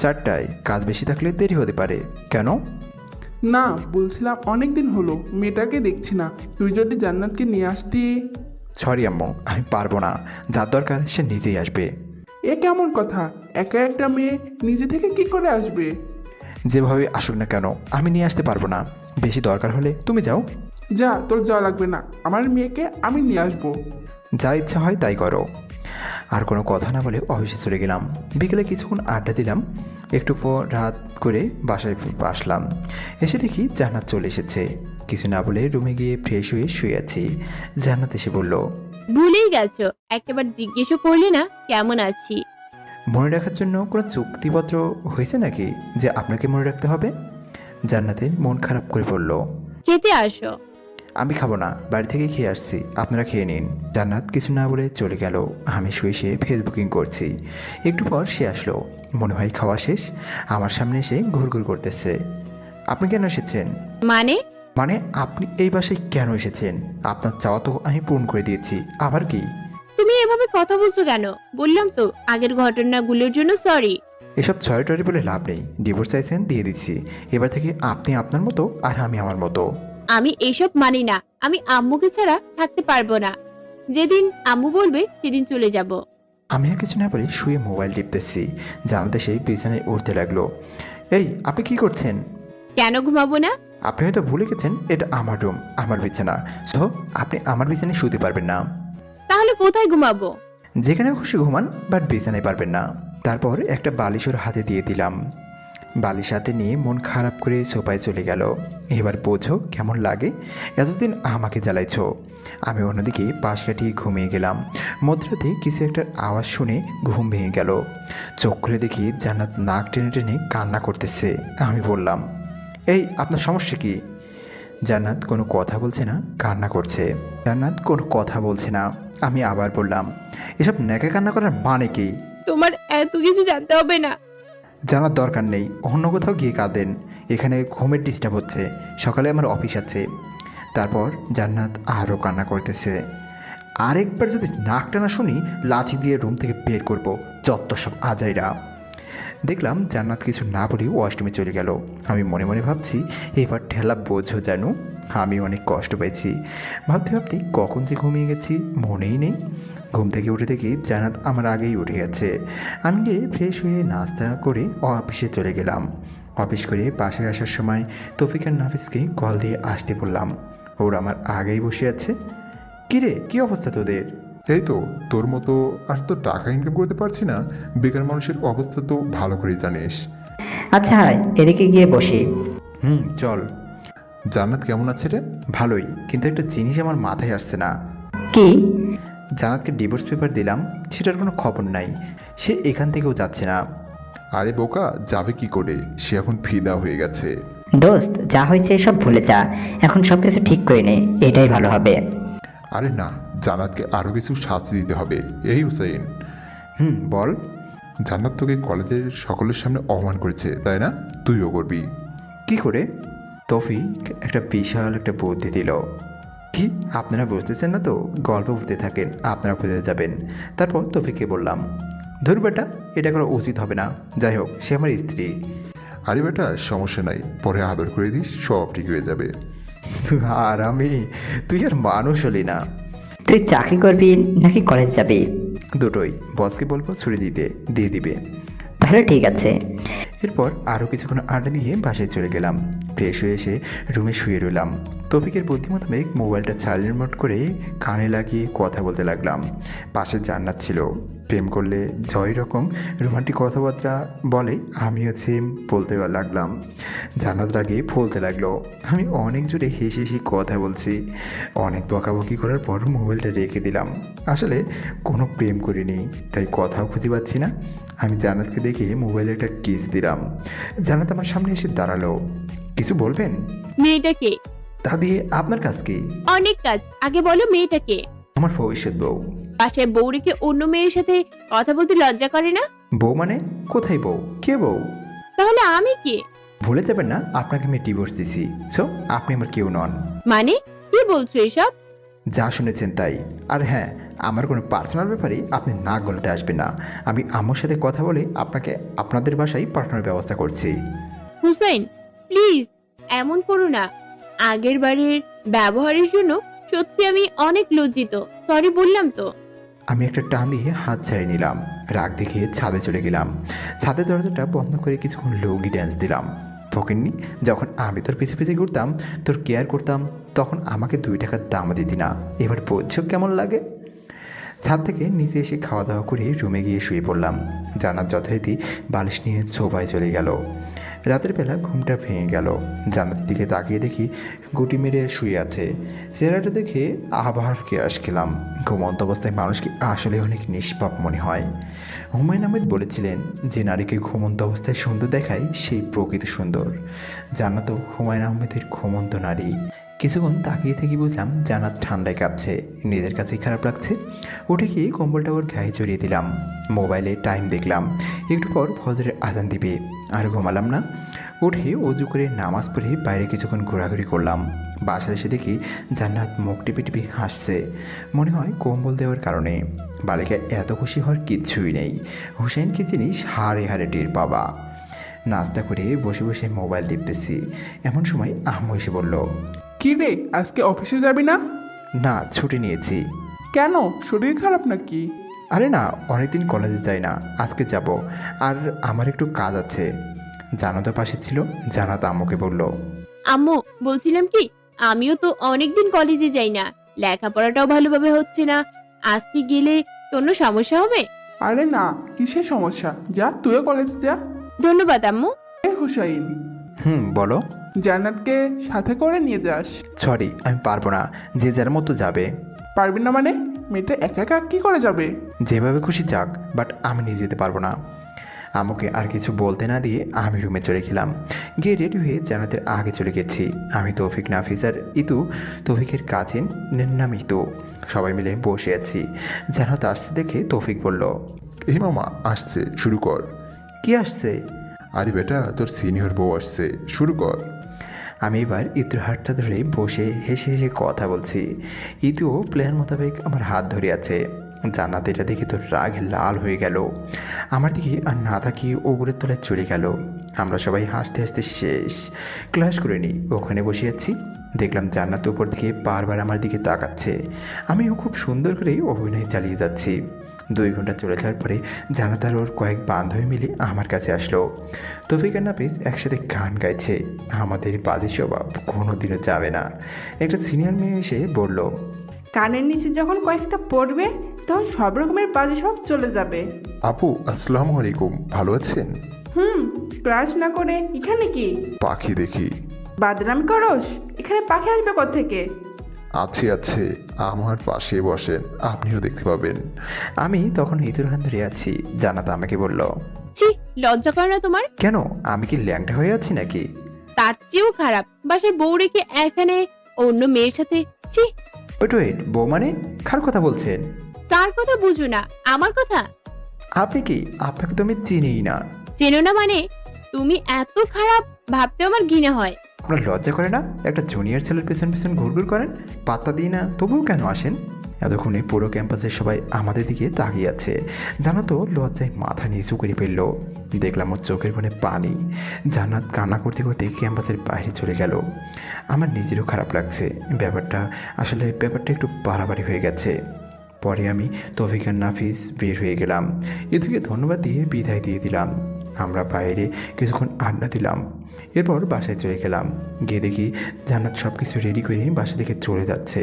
4টায়। কাজ বেশি থাকলে দেরি হতে পারে। কেন? না, বলছিলাম অনেক দিন হলো মেয়েটাকে দেখছি না, তুই যদি জান্নাতকে নিয়ে আসতি। সরি আম্মু, আমি পারবো না। যার দরকার সে নিজেই আসবে। এ কেমন কথা? একা একটা মেয়ে নিজে থেকে কি করে আসবে? যেভাবে আসুক না কেন, আমি নিয়ে আসতে পারবো না। বেশি দরকার হলে তুমি যাও। যা, তোর যাওয়া লাগবে না, আমার মেয়েকে আমি নিয়ে আসবো। যা ইচ্ছা হয় তাই করো। আর কোনো কথা না বলে অফিসে চলে গেলাম। বিকেলে কিছুক্ষণ আড্ডা দিলাম। একটু পর রাত করে বাসায় আসলাম। এসে দেখি জান্নাত চলে এসেছে। কিছু না বলে রুমে গিয়ে ফ্রেশ হয়ে শুয়ে আছি। জান্নাত এসে বলল, ভুলেই গেছো, একটাবার জিজ্ঞেসও করলে না কেমন আছি। মনে রাখার জন্য কোনো চুক্তিপত্র হয়েছে নাকি যে আপনাকে মনে রাখতে হবে? জান্নাতের মন খারাপ করে বলল, খেতে আসো। আমি খাবো না, বাড়ি থেকে খেয়ে আসছি, আপনারা খেয়ে নিন। জান্নাত কিছু না বলে চলে গেল। আমি শুয়ে শুয়ে ফেসবুকিং করছি। একটু পর সে আসলো। মনে হয় খাওয়া শেষ। আমার সামনে এসে ঘুরঘুর করতেছে। আপনি কেন এসেছেন? মানে আপনি এই বাসায় কেন এসেছেন? আপনার চাওয়া তো আমি পূরণ করে দিয়েছি, আবার কি? তুমি এভাবে কথা বলছো কেন? বললাম তো আগের ঘটনাগুলোর জন্য সরি। এসব ছয় টরি বলে লাভ নেই। ডিভোর্স চাইছেন, দিয়ে দিচ্ছি। এবার থেকে আপনি আপনার মতো আর আমি আমার মতো। আমি এইসব মানি না। আমি আম্মুকে ছাড়া থাকতে পারবো না। যেদিন আম্মু বলবে সেদিন চলে যাব। আমি আর কিছু না বলে শুয়ে মোবাইল টিপতেছি। জানাতে সেই বিছানায় উঠতে লাগলো। এই, আপনি কি করছেন? কেন ঘুমাবো না? আপনি হয়তো ভুলে গেছেন এটা আমার রুম, আমার বিছানা। সো আপনি আমার বিছানায় শুতে পারবেন না। তাহলে কোথায় ঘুমাবো? যেখানে খুশি ঘুমান, বাট বিছানায় পারবেন না। তারপর একটা বালিশ ওর হাতে দিয়ে দিলাম। বালিশ হাতে নিয়ে মন খারাপ করে সোফায় চলে গেল। এবার বোঝো কেমন লাগে। এতদিন আমাকে জ্বালাইছো। আমি অন্যদিকে পাশ কাটিয়ে ঘুমিয়ে গেলাম। মধ্যরাতে কিছু একটা আওয়াজ শুনে ঘুম ভেঙে গেল। চোখ খুলে দেখি জান্নাত নাক টেনে টেনে কান্না করতেছে। আমি বললাম, এই, আপনার সমস্যা কি? জান্নাত কোনো কথা বলছে না, কান্না করছে। জান্নাত কোনো কথা বলছে না। আমি আবার বললাম, এসব ন্যাকা কান্না করার মানে কি? তোমার এত কিছু জানতে হবে না। জানার দরকার নেই, অন্য কোথাও গিয়ে কাঁদেন। এখানে ঘুমের ডিস্টার্ব হচ্ছে, সকালে আমার অফিস আছে। তারপর জান্নাত আরও কান্না করতেছে। আরেকবার যদি নাক টানা শুনি, লাঠি দিয়ে রুম থেকে বের করব, যত সব আজাইরা। দেখলাম জান্নাত কিছু না বলেই ওয়াশরুমে চলে গেল। আমি মনে মনে ভাবছি, এবার ঠেলা বোঝো জানো, আমি অনেক কষ্ট পেয়েছি। ভাবতে ভাবতে কখন যে ঘুমিয়ে গেছি মনেই নেই। ঘুম থেকে উঠে দেখি জান্নাত আমার আগেই উঠে গেছে। আমি গিয়ে ফ্রেশ হয়ে নাস্তা করে অফিসে চলে গেলাম। অফিস করে বাসায় আসার সময় তৌফিক আর নাফিসকে কল দিয়ে আসতে বললাম। ওরা আমার আগেই বসে আছে। কিরে, কী অবস্থা তোদের? এই তো তোর মতো আর তো টাকা ইনকাম করতে পারছি না। বেকার মানুষের অবস্থা তো ভালো করেই জানিস। আচ্ছা হাই, এদিকে গিয়ে বসি। চল। জান্নাত কেমন আছে রে? ভালোই, কিন্তু একটা জিনিস আমার মাথায় আসছে না। কি? জান্নাতকে ডিভোর্স পেপার দিলাম, সেটার কোনো খবর নাই। সে এখান থেকেও যাচ্ছে না। আরে বোকা, যাবে কি করে? সে এখন ফিদা হয়ে গেছে। দোস্ত, যা হয়েছে সব ভুলে যা, এখন সব কিছু ঠিক করে নে, এটাই ভালো হবে। আরে না, জান্নাতকে আরও কিছু শাস্তি দিতে হবে। এই হুসাইন, বল। জান্নাত তোকে কলেজের সকলের সামনে অপমান করেছে, তাই না? তুইও করবি। কি করে? তৌফিক একটা বিশাল একটা বুদ্ধি দিল। কি আপনারা বুঝতেছেন না তো? গল্প বুঝতে থাকেন, আপনারা বুঝতে যাবেন। তারপর তৌফিককে বললাম, ধর বেটা, এটা করা উচিত হবে না। যাই হোক, সে আমার স্ত্রী। আরে বেটা, সমস্যা নাই, পরে আদর করে দিস, সব ঠিক হয়ে যাবে। আর তুই আর মানুষ হলি না। তুই চাকরি করবি নাকি কলেজ যাবি? দুটোই। বসকে বলবো ছুটি দিয়ে দিবে। তাহলে ঠিক আছে। এরপর আরও কিছুক্ষণ আড্ডা দিয়ে বাসায় চলে গেলাম। ফ্রেশ হয়ে এসে রুমে শুয়ে রইলাম। তৌফিকের বুদ্ধি মোতাবেক মোবাইলটা সাইলেন্ট মোড করে কানে লাগিয়ে কথা বলতে লাগলাম। পাশে জান্নাত ছিল। প্রেম করলে জয় রকম রোমান্টিক কথাবার্তা বলে, আমিও সেম বলতে লাগলাম। জান্নাত রাগে ফলতে লাগলো। আমি অনেক জোরে হেসে হেসে কথা বলছি। অনেক বকাবকি করার পর মোবাইলটা রেখে দিলাম। আসলে কোনো প্রেম করিনি, তাই কথাও খুঁজে পাচ্ছি না। আমি জান্নাতকে দেখে মোবাইলে একটা কিস দিলাম। জান্নাত আমার সামনে এসে দাঁড়ালো। কিছু বলবেন? মেয়েটাকে? তা দিয়ে আপনার কাজ কি? অনেক কাজ, আগে বলো মেয়েটাকে। আমার ভবিষ্যৎ বউ। বাসায় বউ রেখে অন্য মেয়ের সাথে কথা বলতে লজ্জা করে না? বউ মানে? কোথায় বউ? কে বউ? তাহলে আমি কে? ভুলে যাবেন না, আপনাকে আমি ডিভোর্স দিছি। সো আপনি আমার কেউ নন। মানে কি বলছো এসব? যা শুনেছেন তাই। আর হ্যাঁ, আমার কোনো পার্সোনাল ব্যাপারে আপনি নাক গলাতে আসবেন না। আমি আম্মুর সাথে কথা বলে আপনাদের বাসায় পাঠানোর ব্যবস্থা করছি। হুসাইন, প্লিজ এমন করো না। আগের বারের ব্যবহারের জন্য সত্যি আমি অনেক লজ্জিত। সরি বললাম তো। আমি একটা টান দিয়ে হাত ছাড়িয়ে নিলাম। রাগ দেখিয়ে ছাদে চলে গেলাম। ছাদের দরজাটা বন্ধ করে কিছুক্ষণ লোগি ড্যান্স দিলাম। ফকিন্নি, যখন আমি তোর পিছে পিছে ঘুরতাম, তোর কেয়ার করতাম, তখন আমাকে 2 টাকার দামও দিতি না। এবার বুঝছো কেমন লাগে? ছাদ থেকে নিচে এসে খাওয়া দাওয়া করে রুমে গিয়ে শুয়ে পড়লাম। জান্নাত যথারীতি বালিশ নিয়ে সোফায় চলে গেল। রাতের বেলা ঘুমটা ভেঙে গেল। জান্নাতের দিকে তাকিয়ে দেখি গুটি মেরে শুয়ে আছে। চেহারাটা দেখে আবার কেয়াস খেলাম। ঘুমন্ত অবস্থায় মানুষকে আসলে অনেক নিষ্পাপ মনে হয়। হুমায়ুন আহমেদ বলেছিলেন, যে নারীকে ঘুমন্ত অবস্থায় সুন্দর দেখায় সেই প্রকৃত সুন্দর। জান্নাতও হুমায়ুন আহমেদের ঘুমন্ত নারী। কিছুক্ষণ তাকিয়ে থেকে বুঝলাম জান্নাত ঠান্ডায় কাঁপছে, নিজের কাছেই খারাপ লাগছে। উঠে গিয়ে কম্বলটা ওর গায়ে জড়িয়ে দিলাম। মোবাইলে টাইম দেখলাম, একটু পর ফজরের আজান দিবে। আর ঘুমালাম না। উঠে অজু করে নামাজ পড়ে বাইরে কিছুক্ষণ ঘোরাঘুরি করলাম। বাসায় এসে দেখি জান্নাত মুখ টিপে টিপে হাসছে। মনে হয় কম্বল দেওয়ার কারণে। বালিকা এত খুশি হওয়ার কিচ্ছুই নেই। হুসেন কি জিনিস হাড়ে হাড়ে টের বাবা। নাস্তা করে বসে বসে মোবাইল টিপতেছি, এমন সময় আম্মু এসে বলল, কি রে, আজকে অফিসে যাবি না? না, ছুটি নিয়েছি। কেন, শরীর খারাপ নাকি? আরে না, অনেকদিন কলেজে যাই না, আজকে যাব। আর আমার একটু কাজ আছে। জানাতো পাশে ছিল। জানাত আম্মুকে বলল, আম্মু, বলছিলাম কি, আমিও তো অনেকদিন কলেজে যাই না, লেখাপড়াটাও ভালোভাবে হচ্ছে না। আজকে গেলে কোনো সমস্যা হবে? আরে না, কিসের সমস্যা, যা তুইও কলেজে যা। ধন্যবাদ আম্মু। হুসাইন, বলো। জান্নাতকে সাথে করে নিয়ে যাস। সরি, আমি পারবো না। যে যার মতো যাবে। পারবি না মানে? মেয়েটা একা একা কি করে যাবে? যেভাবে খুশি যাক, বাট আমি নিয়ে যেতে পারবো না। আম্মুকে আর কিছু বলতে না দিয়ে আমি রুমে চলে গেলাম। গিয়ে রেডি হয়ে জান্নাতের আগে চলে গেছি। আমি তৌফিক, নাফিস আর ইতু, তৌফিকের কাজিন নাম ইতু, সবাই মিলে বসে আছি। জান্নাত আসছে দেখে তৌফিক বলল, এই মামা আসছে, শুরু কর। কি আসছে? আরে বেটা, তোর সিনিয়র বউ আসছে, শুরু কর। আমি এবার ইতুর হাতটা ধরে বসে হেসে হেসে কথা বলছি। ইতুও প্ল্যান মোতাবেক আমার হাত ধরে আছে। জান্নাত এটা দেখে তোর রাগে লাল হয়ে গেল। আমার দিকে আর না তাকিয়ে ওপরের তলায় চলে গেল। আমরা সবাই হাসতে হাসতে শেষ। ক্লাস করে নিই, ওখানে বসে আছি। দেখলাম জান্নাত উপর দিকে বারবার আমার দিকে তাকাচ্ছে। আমিও খুব সুন্দর করে অভিনয় চালিয়ে যাচ্ছি। 2 ঘন্টা চলে যাওয়ার পরে জান্নাত আর ওর কয়েক বান্ধবী মিলে আমার কাছে আসলো। তৌফিক আর নাফিস একসাথে গান গাইছে। আমাদের বাজে স্বভাব কোনোদিনও যাবে না। একটা সিনিয়র মেয়ে এসে বলল, কানের নিচে যখন কয়েকটা পড়বে তখন সব রকমের বাজে সব চলে যাবে। আপু আসসালামু আলাইকুম, ভালো আছেন? ক্লাস না করে এখানে কি পাখি দেখি। বাদরামি করস? এখানে পাখি আসবে কোত্থেকে? আছে আছে, আমার পাশে বসেন, আপনিও দেখতে পাবেন। আমি তখন ইতুর হাত ধরে আছি। জান্নাত আমাকে বলল, ছি, লজ্জা করে না তোমার? কেন, আমি কি ল্যাংটা হয়ে আছি নাকি? তার চেয়েও খারাপ বাসায় বউ রেখে এখানে অন্য মেয়ের সাথে। ছি। ওয়েট, বউ মানে কার কথা বলছেন? কার কথা বুঝো না, আমার কথা। আপনি কি? আপনাকে তো আমি চিনিই না। চেনো না মানে? তুমি এত খারাপ ভাবতে আমার ঘৃণা হয়। আপনার লজ্জা করে না? একটা জুনিয়র ছেলের পেছন পেছন ঘুরঘুর করেন, পাত্তা দিই না, তবুও কেন আসেন? এতক্ষণে পুরো ক্যাম্পাসের সবাই আমাদের দিকে তাকিয়ে আছে। জানো তো, লজ্জায় মাথা নিচু করে ফেলল। দেখলাম ওর চোখের কোণে পানি। জান্নাত কান্না করতে করতে ক্যাম্পাসের বাইরে চলে গেল। আমার নিজেরও খারাপ লাগছে। ব্যাপারটা একটু বাড়াবাড়ি হয়ে গেছে। পরে আমি তৌফিক আর নাফিস বের হয়ে গেলাম। এদিকে ধন্যবাদ দিয়ে বিদায় দিয়ে দিলাম। আমরা বাইরে কিছুক্ষণ আড্ডা দিলাম। এরপর বাসায় চলে গেলাম। গিয়ে দেখি জান্নাত সব কিছু রেডি করে বাসা থেকে চলে যাচ্ছে।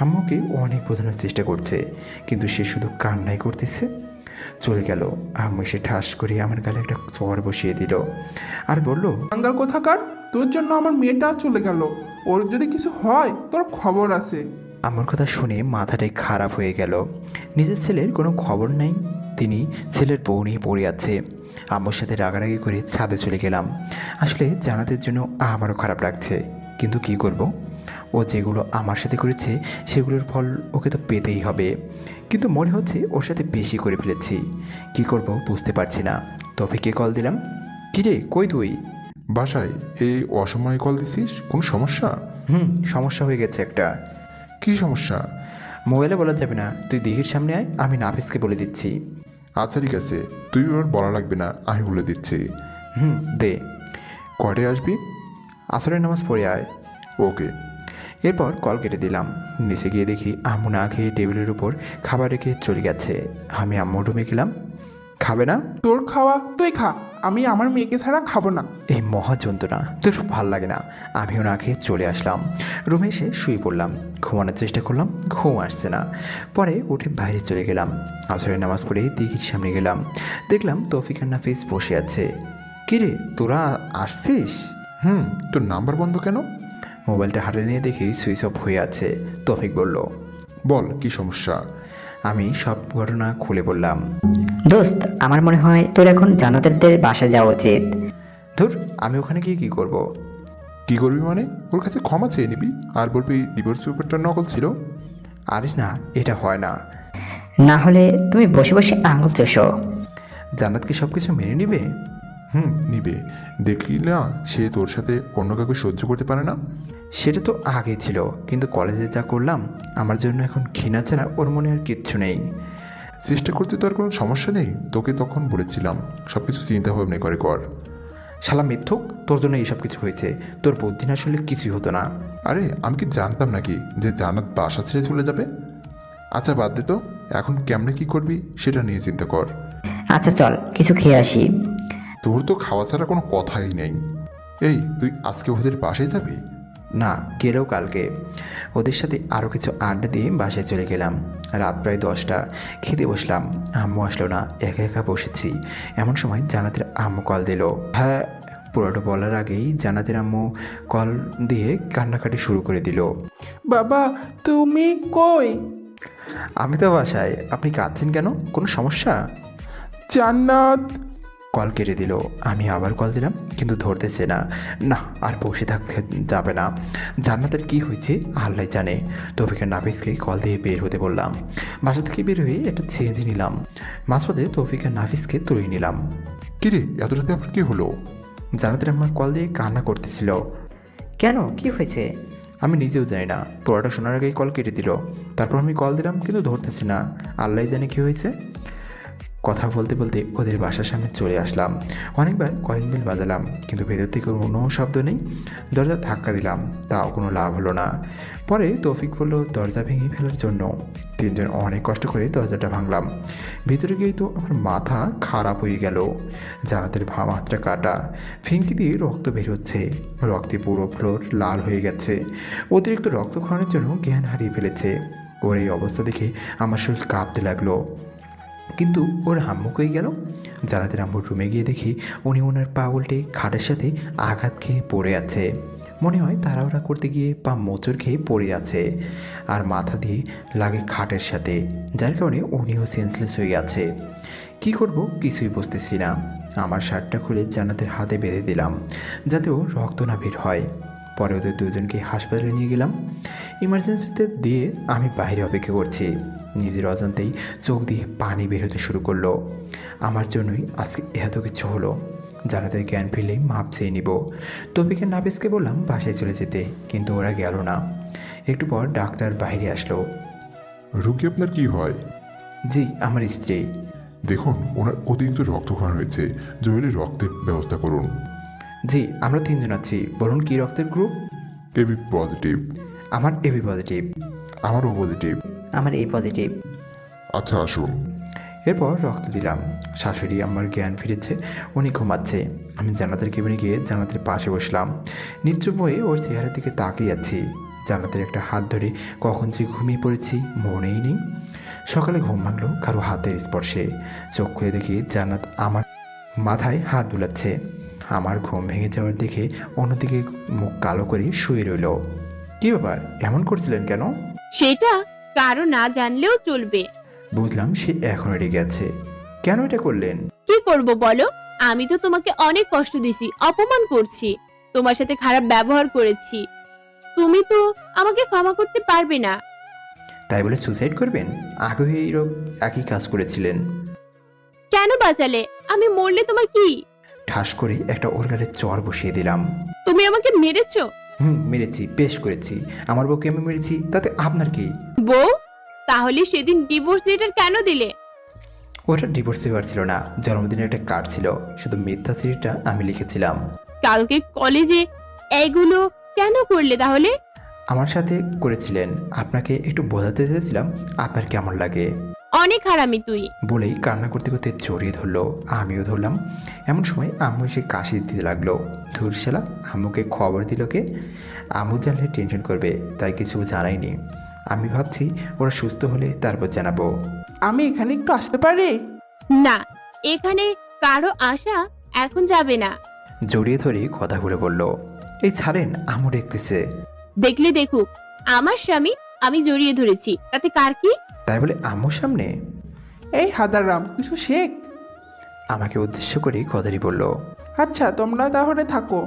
আম্মুকে অনেক বোঝানোর চেষ্টা করছে, কিন্তু সে শুধু কান্নাই করতেছে। চলে গেল। আম্মু এসে ঠাস করে আমার গালে একটা চর বসিয়ে দিল আর বলল, বাঙ্গাল কোথাকার, তোর জন্য আমার মেয়েটা চলে গেল। ওর যদি কিছু হয় তোর খবর আছে। আমার কথা শুনে মাথাটাই খারাপ হয়ে গেল। নিজের ছেলের কোনো খবর নাই, তিনি ছেলের বউ নিয়ে পড়ে আছে। আম্মুর সাথে রাগারাগি করে ছাদে চলে গেলাম। আসলে জান্নাতের জন্য আমারও খারাপ লাগছে, কিন্তু কি করব? ও যেগুলো আমার সাথে করেছে সেগুলোর ফল ওকে তো পেতেই হবে। কিন্তু মনে হচ্ছে ওর সাথে বেশি করে ফেলেছি। কি করব বুঝতে পারছি না। তফিকে কল দিলাম। কিরে, কই তুই? বাসায়। এই অসময়ে কল দিছিস, কোনো সমস্যা? সমস্যা হয়ে গেছে একটা। কি সমস্যা? মোবাইলে বলা যাবে না, তুই দিঘির সামনে আয়, আমি নাফিসকে বলে দিচ্ছি। আচ্ছা ঠিক আছে, তুই এবার বলা লাগবে না, আমি বলে দিচ্ছি। দে। কয়টায় আসবি? আসরের নামাজ পড়ে আয়। ওকে। এরপর কল কেটে দিলাম। নিচে গিয়ে দেখি আম্মু না খেয়ে টেবিলের উপর খাবার রেখে চলে গেছে। আমি আম্মু রুমে গেলাম। খাবে না? তোর খাওয়া তুই খা, আমি আমার মেয়েকে ছাড়া খাবো না। এই মহা যন্ত্রণা, তোর ভাল লাগে না। আমিও না খেয়ে চলে আসলাম। রুমে এসে শুয়ে পড়লাম। ঘুমানোর চেষ্টা করলাম, ঘুম আসছে না। পরে উঠে বাইরে চলে গেলাম। আসরের নামাজ পড়ে দিঘির সামনে গেলাম। দেখলাম তৌফিক আর নাফিস বসে আছে। কিরে, তোরা আসছিস? তোর নাম্বার বন্ধ কেন? মোবাইলটা হাতে নিয়ে দেখি সুইচ অফ হয়ে আছে। তৌফিক বলল, বল কি সমস্যা? আমি সব ঘটনা খুলে বললাম। দোস্ত, আমার মনে হয় তোর এখন জান্নাতের বাসায় যাওয়া উচিত। ধুর, আমি ওখানে গিয়ে কী করব? কি করবি মানে? ওর কাছে ক্ষমা চেয়ে নিবি আর বলবি ডিভোর্স পেপারটা নকল ছিল। আরে না, এটা হয় না। না হলে তুমি বসে বসে আঙুল চষো। জান্নাত কি সব কিছু মেনে নিবে? নিবে। দেখলি না, সে তোর সাথে অন্য কাউকে সহ্য করতে পারে না। সেটা তো আগে ছিল, কিন্তু কলেজে যা করলাম আমার জন্য এখন ঘৃণা ছাড়া ওর মনে আর কিচ্ছু নেই। চেষ্টা করতে তো আর কোনো সমস্যা নেই, তোকে তখন বলেছিলাম সব কিছু চিন্তা ভাবনা করে কর। শালা মিথ্যুক, তোর জন্য এইসব কিছু হয়েছে। তোর বুদ্ধি না শুনলে কিছুই হতো না। আরে আমি কি জানতাম নাকি যে জান্নাত বাসা ছেড়ে চলে যাবে? আচ্ছা বাদ দে তো, এখন কেমনে কি করবি সেটা নিয়ে চিন্তা কর। আচ্ছা চল কিছু খেয়ে আসি। তোর তো খাওয়া ছাড়া কোনো কথাই নেই। এই তুই আজকে ওদের বাসায় যাবি? না, গেলেও কালকে। ওদের সাথে আরও কিছু আড্ডা দিয়ে বাসায় চলে গেলাম। রাত প্রায় 10টা। খেতে বসলাম। আম্মু আসলো না, একা একা বসেছি। এমন সময় জান্নাতের আম্মু কল দিল। হ্যাঁ, পুরোটা বলার আগেই জান্নাতের আম্মু কল দিয়ে কান্নাকাটি শুরু করে দিল। বাবা তুমি কই? আমি তো বাসায়। আপনি কাঁদছেন কেন? কোনো সমস্যা? জান্নাত। কল কেটে দিল। আমি আবার কল দিলাম কিন্তু ধরতেছে না। না, আর বসে থাকতে যাবে না। জান্নাতের কি হয়েছে আল্লাহ জানে। তৌফিক আর নাফিসকে কল দিয়ে বের হতে বললাম। বাসা থেকে বের হয়ে একটা চেঞ্জ নিলাম। মাঝপথে তৌফিক আর নাফিসকে তুলে নিলাম। কিরে এত রাতে আবার কি হলো? জান্নাতের আমার কল দিয়ে কান্না করতেছিল। কেন, কি হয়েছে? আমি নিজেও জানি না, পড়াটা শোনার আগেই কল কেটে দিল। তারপর আমি কল দিলাম কিন্তু ধরতেছে না। আল্লাহ জানে কী হয়েছে। কথা বলতে বলতে ওদের বাসার সামনে চলে আসলাম। অনেকবার কলিং বেল বাজালাম কিন্তু ভেতর থেকে কোনো শব্দ নেই। দরজা ধাক্কা দিলাম, তাও কোনো লাভ হলো না। পরে তৌফিক বলল দরজা ভেঙে ফেলার জন্য। তিনজন অনেক কষ্ট করে দরজাটা ভাঙলাম। ভিতরে গিয়েই তো আমার মাথা খারাপ হয়ে গেল। জানাতের মাথাটা কাটা, ফিঙ্কি দিয়ে রক্ত বের হচ্ছে। রক্তে পুরো ফ্লোর লাল হয়ে গেছে। অতিরিক্ত রক্তক্ষরণের জন্য জ্ঞান হারিয়ে ফেলেছে। ওর এই অবস্থা দেখে আমার শরীর কাঁপতে লাগলো। কিন্তু ওর আম্মু কই গেল? জানাতের আম্মুর রুমে গিয়ে দেখি উনি ওনার পা উল্টে খাটের সাথে আঘাত খেয়ে পড়ে আছে। মনে হয় তাড়াহুড়া করতে গিয়ে পা মোচড় খেয়ে পড়ে আছে আর মাথা দিয়ে লাগে খাটের সাথে, যার কারণে উনিও সেন্সলেস হয়ে আছে। কি করব কিছুই বুঝতেছি না। আমার শার্টটা খুলে জান্নাতের হাতে বেঁধে দিলাম যাতে ও রক্ত না বের হয়। পরে ওদের দুজনকে হাসপাতালে নিয়ে গেলাম। ইমার্জেন্সিতে দিয়ে আমি বাইরে অপেক্ষা করছি। নিজের অজান্তেই চোখ দিয়ে পানি বের হতে শুরু করলো। আমার জন্যই আজকে এত কিছু হলো। জানাতের জ্ঞান ফিরলেই মাপ চেয়ে নিব। তৌফিক আর নাফিসকে বললাম বাসায় চলে যেতে, কিন্তু ওরা গেল না। একটু পর ডাক্তার বাইরে আসলো। রোগী আপনার কি হয়? জি, আমার স্ত্রী। দেখুন ওনার অতিরিক্ত রক্তক্ষরণ হয়েছে, জরুরি রক্তের ব্যবস্থা করুন। জি, আমরা তিনজন আছি। বলুন কি রক্তের গ্রুপ? AB positive. আমার এবি পজিটিভ। আমারও পজিটিভ। আমার এই পজিটিভ। আচ্ছা আসুন। এরপর রক্ত দিলাম। শাশুড়ি আমার জ্ঞান ফিরেছে, উনি ঘুমাচ্ছে। আমি জান্নাতের কেবিনে গিয়ে জান্নাতের পাশে বসলাম। নিশ্চুপ হয়ে ওর চেহারার দিকে তাকিয়ে আছি। জান্নাতের একটা হাত ধরে কখন যে ঘুমিয়ে পড়েছি মনেই নেই। সকালে ঘুম ভাঙলো কারো হাতের স্পর্শে। চোখ খুলে দেখি জান্নাত আমার মাথায় হাত বুলাচ্ছে। আমার ঘুম ভেঙে যাওয়ার দেখে অন্যদিকে মুখ কালো করে শুয়ে রইল। কী ব্যাপার, এমন করছিলেন কেন? সেটা কারো না জানলেও চলবে। বুঝলাম সে এখনো রেগে আছে। কেন এটা করলেন? কি করব বলো? আমি তো তোমাকে অনেক কষ্ট দিছি, অপমান করছি, তোমার সাথে খারাপ ব্যবহার করেছি। তুমি তো আমাকে ক্ষমা করতে পারবে না। তাই বলে সুসাইড করবেন? আগেও এইরকম একই কাজ করেছিলেন। কেন বাঁচালে? আমি মরলে তোমার কি? ঠাস করে একটা ওর গালে চর বসিয়ে দিলাম। তুমি আমাকে মেরেছো? মেরেছি, বেশ করেছি। আমার বউকে আমি মেরেছি, তাতে আপনার কি? বউ? তাহলে সেদিন ডিভোর্স লেটার কেন দিলে? ওটা ডিভোর্স পেপার ছিল না, জন্মদিনের একটা কার্ড ছিল। শুধু মিথ্যা সিরিটা আমি লিখেছিলাম। কালকে কলেজে এগুলো কেন করলে তাহলে? আমার সাথে করেছিলেন, আপনাকে একটু বোঝাতে চেয়েছিলাম আপনার কেমন লাগে। অনেক হারামি তুই। বলেই কান্না করতে করতে জড়িয়ে ধরলো। আমিও ধরলাম। এমন সময় আম্মু এসে কাশি দিতে লাগলো। ধুরশালা, আম্মুকে খবর দিল কে? আম্মু জানলে টেনশন করবে, তাই কিছু জানাইনি। আমি ভাবছি ওরা সুস্থ হলে তারপর জানাবো। আমি এখানে একটু আসতে পারি? না, এখানে কারো আশা এখন যাবে না। জড়িয়ে ধরে কথাগুলো বলল। এই ছাড়েন, আম্মু দেখতেছে। দেখলে দেখুক, আমার স্বামী আমি জড়িয়ে ধরেছি, তাতে কার কি? তাই বলে আম্মুর সামনে? এই হাদারাম, কিছু শেখ। আমাকে উদ্দেশ্য করে কথাটি বলল। আচ্ছা তোমরা তাহলে থাকো।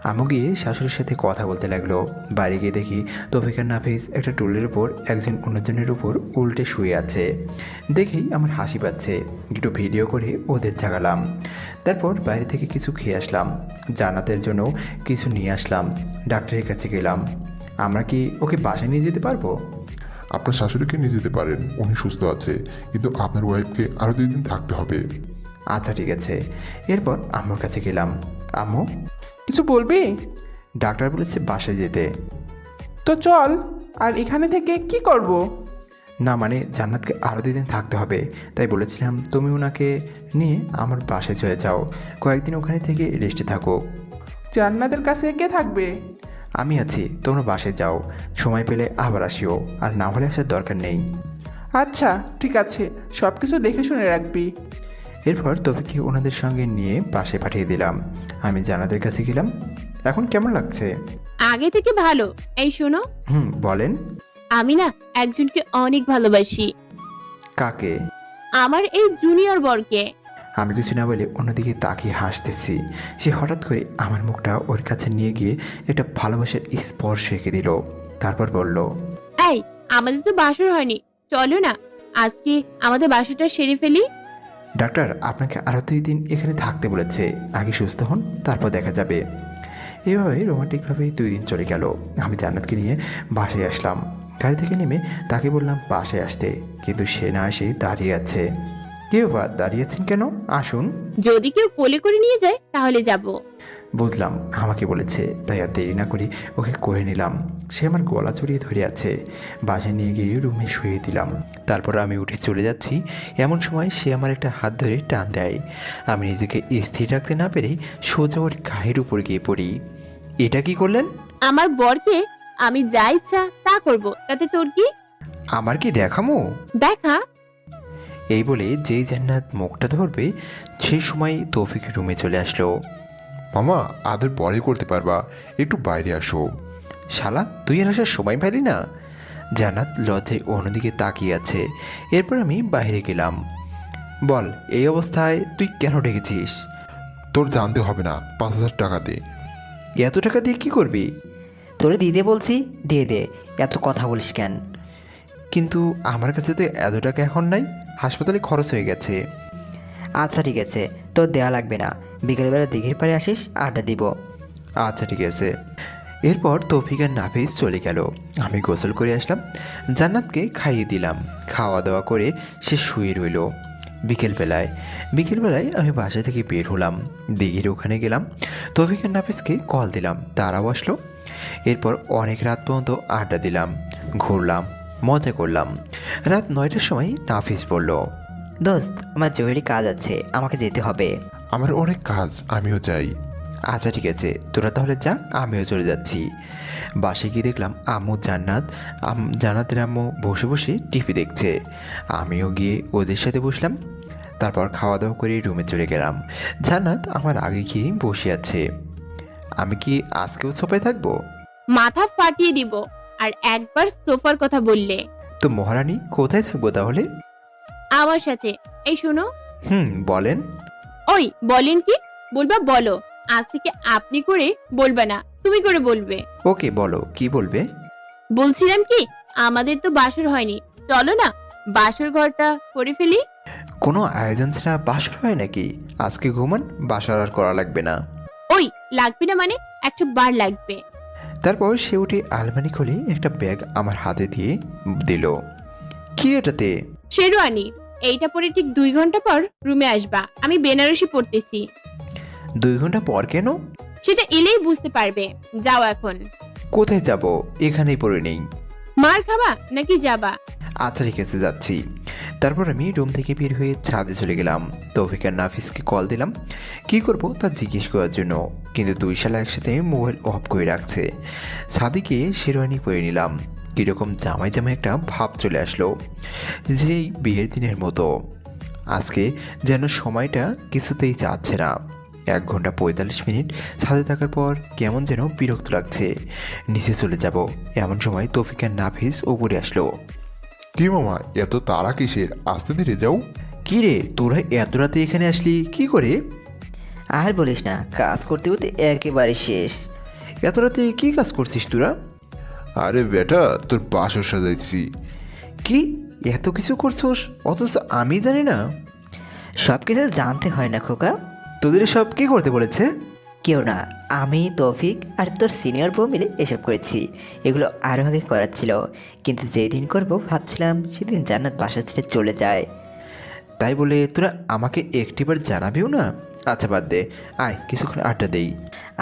আম্মু গিয়ে শাশুড়ির সাথে কথা বলতে লাগলো। বাড়ি গিয়ে দেখি তৌফিক আর নাফিস একটা টুলের উপর একজন অন্যজনের উপর উল্টে শুয়ে আছে। দেখেই আমার হাসি পাচ্ছে। একটু ভিডিও করে ওদের জাগালাম। তারপর বাইরে থেকে কিছু খেয়ে আসলাম। জান্নাতের জন্য কিছু নিয়ে আসলাম। ডাক্তারের কাছে গেলাম। আমরা কি ওকে বাসায় নিয়ে যেতে পারবো? আপনার শাশুড়িকে নিয়ে যেতে পারেন, উনি সুস্থ আছে, কিন্তু আপনার ওয়াইফকে আরও 2 দিন থাকতে হবে। আচ্ছা ঠিক আছে। এরপর আম্মুর কাছে গেলাম। আম্মু, কিছু বলবি? ডাক্তার বলেছে বাসায় যেতে। তো চল। আর এখানে থেকে কি করব? না মানে জান্নাতকে আরও 2 দিন থাকতে হবে, তাই বলেছিলাম তুমি ওনাকে নিয়ে আমার বাসায় চলে যাও। কয়েকদিন ওখানে থেকে রেস্টে থাকো। জান্নাতের কাছে কে থাকবে? আমি আছি, তোমরা বাসায় যাও। সময় পেলে আবার আসিও, আর না হলে আসার দরকার নেই। আচ্ছা ঠিক আছে, সব কিছু দেখে শুনে রাখবি। এরপর তৌফিককে ওনাদের সঙ্গে নিয়ে বাসায় পাঠিয়ে দিলাম। আমি জান্নাতের কাছে গেলাম। এখন কেমন লাগছে? আগে থেকে ভালো। এই শোনো, বলেন। আমি না একজনকে অনেক ভালোবাসি। কাকে? আমার এই জুনিয়র বরকে। আমি কিছু না বলে অন্যদিকে তাকিয়ে হাসতেছি। সে হঠাৎ করে আমার মুখটা ওর কাছে নিয়ে গিয়ে একটা ভালোবাসার স্পর্শ এঁকে দিল। তারপর বলল, এই, আমাদের তো বাসর হয়নি, চলো না আজকে আমাদের বাসরটা সেরে ফেলি। ডাক্তার আপনাকে আরও 2 দিন এখানে থাকতে বলেছে, আগে সুস্থ হন, তারপর দেখা যাবে। এভাবে রোমান্টিকভাবে 2 দিন চলে গেল। আমি জান্নাতকে নিয়ে বাসায় আসলাম। গাড়ি থেকে নেমে তাকে বললাম বাসায় আসতে, কিন্তু সে না এসে দাঁড়িয়ে আছে। কি ব্যাপার, দাঁড়িয়েছেন কেন? আসুন। যদি কেউ কোলে করে নিয়ে যায় তাহলে যাব। বুঝলাম, আমাকে বলেছে, তাই আর দেরি না করি ওকে করে নিলাম। সে আমার গলা জড়িয়ে ধরে আছে। বাসায় নিয়ে গিয়ে রুমে শুয়ে দিলাম। তারপর আমি উঠে চলে যাচ্ছি, এমন সময় সে আমার একটা হাত ধরে টান দেয়। আমি নিজেকে স্থির রাখতে না পেরে সোজা ওর গায়ের উপর গিয়ে পড়ি। এটা কি করলেন? আমার বরকে আমি যা ইচ্ছা তা করব, তাতে তোর কি? আমার কি দেখামো? দেখা। এই বলে যেই জান্নাত মুখটা ধরবে সেই সময় তৌফিক রুমে চলে আসলো। মামা আদর পরে করতে পারবা, একটু বাইরে আসো। শালা, তুই আর আসার সময় পাইলি না? জান্নাত লজ্জায় অন্যদিকে তাকিয়ে আছে। এরপর আমি বাইরে গেলাম। বল, এই অবস্থায় তুই কেন ডেকেছিস? তোর জানতে হবে না, 5,000 টাকা দে। এত টাকা দিয়ে কি করবি? তোরে দিতে বলছি, দিয়ে দে, এত কথা বলিস কেন? কিন্তু আমার কাছে তো এত টাকা এখন নাই, হাসপাতালে খরচ হয়ে গেছে। আচ্ছা ঠিক আছে, তোর দেয়া লাগবে না, বিকেলবেলা দিঘির পাড়ে আসিস, আড্ডা দিব। আচ্ছা ঠিক আছে। এরপর তৌফিক আর নাফিস চলে গেল। আমি গোসল করে আসলাম, জান্নাতকে খাইয়ে দিলাম। খাওয়া দাওয়া করে সে শুয়ে রইল। বিকেলবেলায় আমি বাসা থেকে বের হলাম, দিঘির ওখানে গেলাম। তৌফিক আর নাফিসকে কল দিলাম, তারাও আসলো। এরপর অনেক রাত পর্যন্ত আড্ডা দিলাম, ঘুরলাম, মজা করলাম। রাত 9টার সময় নাফিস বলল, দোস্ত, আমার জরুরি কাজ আছে, আমাকে যেতে হবে। আমার অনেক কাজ, আমিও যাই। আচ্ছা ঠিক আছে, তোরা তাহলে যা, আমিও চলে যাচ্ছি। বাসে গিয়ে দেখলাম আম্মু জান্নাতের আম্মু বসে বসে টিভি দেখছে। আমিও গিয়ে ওদের সাথে বসলাম। তারপর খাওয়া দাওয়া করে রুমে চলে গেলাম। জান্নাত আমার আগে গিয়ে বসে আছে। আমি কি আজকেও সোফায় থাকবো? মাথা ফাটিয়ে দিব আর একবার সোফার কথা বললে। তো মহারানী কোথায় থাকবো তাহলে? আমার সাথে। এই শোনো। বলেন। ওই বলেন কি? বলবা বলো। আজ থেকে আপনি করে বলবে না, তুমি করে বলবে। ওকে বলো, কি বলবে? বলছিলাম কি, আমাদের তো বাসর হয়নি, চলো না বাসর ঘরটা করে ফেলি। কোনো আয়োজন ছাড়া বাসর হয় নাকি? আজকে ঘুমান, বাসর আর করা লাগবে না। ওই লাগবে না মানে 100 বার লাগবে। তারপর সে উঠে আলমারি খুলে একটা ব্যাগ আমার হাতে দিয়ে দিল। কি এটাতে? শেরওয়ানি। এইটা পরে ঠিক 2 ঘন্টা পর রুমে আসবা, আমি বেনারসি পড়তেছি। 2 ঘন্টা পর কেন? সেটা এলেই বুঝতে পারবে। যাও এখন। কোথায় যাব? এখানেই পড়ে নেই। মার খাবা নাকি যাবা? আচ্ছা ঠিক আছে, যাচ্ছি। তারপর আমি রুম থেকে বের হয়ে ছাদে চলে গেলাম। তৌফিক আর নাফিসকে কল দিলাম কি করব তা জিজ্ঞেস করার জন্য, কিন্তু 2 শালা একসাথে মোবাইল অফ করে রাখছে। ছাদে গিয়ে শেরওয়ানি পরে নিলাম। কীরকম জামাই জামাই একটা ভাব চলে আসলো, যেই বিয়ের দিনের মতো। আজকে যেন সময়টা কিছুতেই যাচ্ছে না। 1 ঘন্টা 45 মিনিট ছাদে থাকার পর কেমন যেন বিরক্ত লাগছে। নিচে চলে যাব, এমন সময় তৌফিক আর নাফিস উপরে আসলো। কি মামা, এত তাড়া কিসের? আস্তে ধীরে যাও। কি রে, তোরা এত রাতে এখানে আসলি কি করে? আর বলিস না, কাজ করতে করতে একেবারে শেষ। এত রাতে কি কাজ করছিস তোরা? আরে বেটা, তোর বাসর সাজাইছি। কি এত কিছু করছোস অথচ আমি জানি না? সব কিছু জানতে হয় না খোকা। তোদের সব কি করতে বলেছে? কেউ না, আমি, তৌফিক আর তোর সিনিয়র বউ মিলে এসব করেছি। এগুলো আরও আগে করার ছিল, কিন্তু যেদিন করব ভাবছিলাম সেদিন জান্নাত বাসা ছেড়ে চলে যায়। তাই বলে তোরা আমাকে একটিবার জানাবেও না? আচ্ছা বাদ দে, আয় কিছুক্ষণ আড্ডা দেই।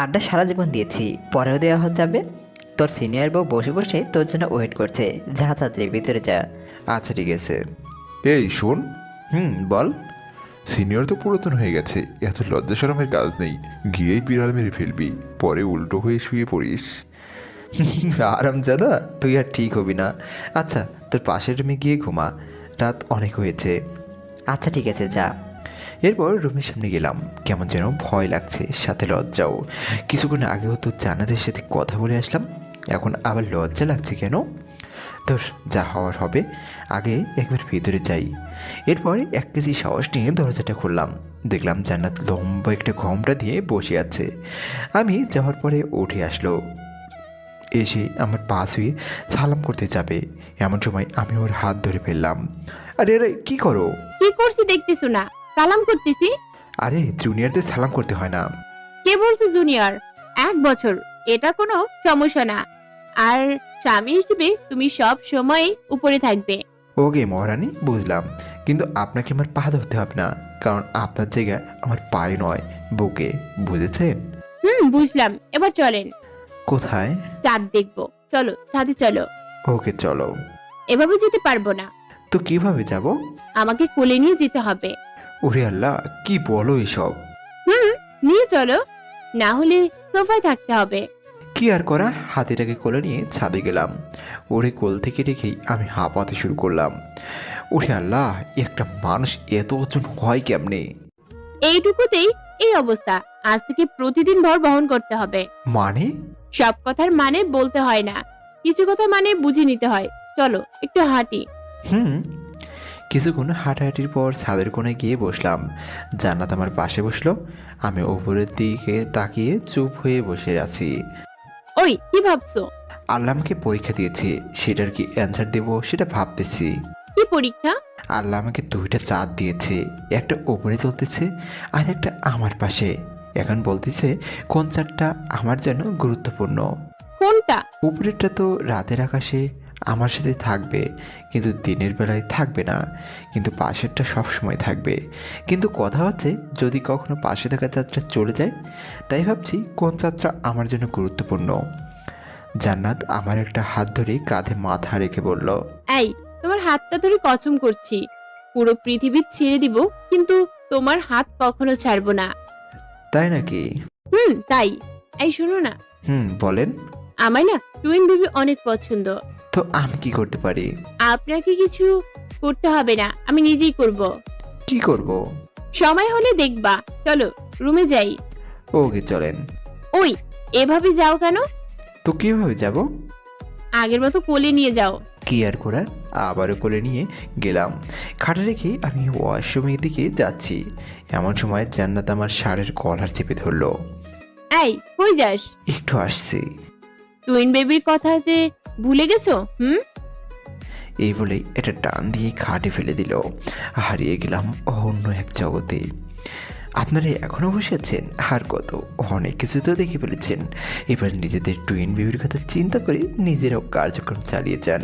আড্ডা সারা জীবন দিয়েছি, পরেও দেওয়া যাবে। তোর সিনিয়র বউ বসে বসে তোর জন্য ওয়েট করছে, যা তাড়াতাড়ি ভিতরে যা। আচ্ছা ঠিক আছে। এই শোন, বল। সিনিয়র তো পুরাতন হয়ে গেছে, এত লজ্জা শরমের কাজ নেই। গিয়েই বিড়াল মেরে ফেলবি, পরে উল্টো হয়ে শুয়ে পড়িস। আরামজাদা, তুই আর ঠিক হবি না। আচ্ছা তোর পাশের রুমে গিয়ে ঘুমা, রাত অনেক হয়েছে। আচ্ছা ঠিক আছে, যা। এরপর রুমের সামনে গেলাম, কেমন যেন ভয় লাগছে, সাথে লজ্জাও। কিছুক্ষণ আগেও তো জান্নাতের সাথে কথা বলে আসলাম, এখন আবার লজ্জা লাগছে কেন? তোর যা হওয়ার হবে, আগে একবার ভিতরে যাই। এরপর 1 কেজি সাহস নিয়ে দরজাটা খুললাম। দেখলাম জান্নাত লম্বা একটা ঘোমটা দিয়ে বসে আছে। আমি যাওয়ার পরে উঠে আসলো, এসে আমার পা ছুঁয়ে সালাম করতে যাবে, এমন সময় আমি ওর হাত ধরে ফেললাম। আরে আরে কি করো? কি করছি দেখতেছো না? সালাম করতেছি। আরে জুনিয়রদের সালাম করতে হয় না। কে বলছে জুনিয়র? 1 বছর, এটা কোনো সমস্যা না। আর স্বামী হিসেবে তুমি সব সময় উপরে থাকবে। ওকে মহারানী, বুঝলাম, কিন্তু আপনাকে আমার পা ধরতে হবে না, কারণ আপনার জায়গা আমার পায়ে নয়, বুকে, বুঝেছেন? বুঝলাম। এবার চলেন, কোথায়? চাঁদ দেখবো। চলো, ছাদে চলো। ওকে চলো। এভাবে যেতে পারবো না, তো কিভাবে যাব? আমাকে কোলে নিয়ে যেতে হবে। ওরে আল্লাহ, কি বলো এসব? নিয়ে চলো, না হলে সোফায় থাকতে হবে। কি আর করা, হাতিটাকে কোলে নিয়ে ছাদে গেলাম। ওরে কোল থেকে রেখেই আমি হাঁপাতে শুরু করলাম। ওরে আল্লাহ, একটা মানুষ এত ওজন হয় কেমনে? এইটুকুতেই এই অবস্থা। আজ থেকে প্রতিদিন ভর বহন করতে হবে। মানে? সব কথার মানে বলতে হয় না, কিছু কথা মানে বুঝে নিতে হয়। চলো একটু হাঁটি। কিছুক্ষণ হাঁটাহাঁটির পর ছাদের কোণে গিয়ে বসলাম। জান্নাত আমার পাশে বসলো। আমি উপরের দিকে তাকিয়ে চুপ হয়ে বসে আছি। ওই কি ভাবছো? আল্লাহ আমাকে পরীক্ষা দিয়েছে, সেটার কি অ্যান্সার দেব সেটা ভাবতেছি। কি পরীক্ষা? আল্লাহ আমাকে 2টা চাঁদ দিয়েছে, একটা উপরে চলতেছে আর একটা আমার পাশে। এখন বলতেছে কোন চাঁদটা আমার জন্য গুরুত্বপূর্ণ। কোনটা? উপরেরটা তো রাতের আকাশে আমার সাথে থাকবে, কিন্তু দিনের বেলায় থাকবে না, কিন্তু পাশেরটা সব সময় থাকবে। কিন্তু কথা হচ্ছে যদি কখনো পাশে থাকা চাঁদটা চলে যায়, তাই ভাবছি কোন চাঁদটা আমার জন্য গুরুত্বপূর্ণ। জান্নাত আমার একটা হাত ধরে কাঁধে মাথা রেখে বলল, এই, তোমার হাতটা ধরে কসম করছি পুরো পৃথিবী ছেড়ে দিব, কিন্তু তোমার হাত কখনো ছাড়বো না। তাই নাকি? তাই। এই শোনো না, বলেন। আমার না টুইন বেবি অনেক পছন্দ। তো আমি কি করতে পারি? আপনাকে কিছু করতে হবে না, আমি নিজেই করব। কি করব? সময় হলে দেখবা। চলো রুমে যাই। ওকে চলেন। ওই, এভাবে যাও কেন? তো কিভাবে যাব? আগের মতো কোলে নিয়ে যাও। কি আর করার, আবারও কোলে নিয়ে গেলাম। খাটে রেখে আমি ওয়াশরুমের দিকে যাচ্ছি, এমন সময় জান্নাত আমার শাড়ির কলার চেপে ধরলো। এই, কই যাস? একটু আসছি। টুইন বেবির কথা যে ভুলে গেছো? এই বলেই এটা টান দিয়ে খাটে ফেলে দিল। হারিয়ে গেলাম অন্য এক জগতে। আপনারা এখনও বসে আছেন? আর কত, অনেক কিছু তো দেখে ফেলেছেন। এবার নিজেদের টুইন বেবির কথা চিন্তা করে নিজেরাও কার্যক্রম চালিয়ে যান।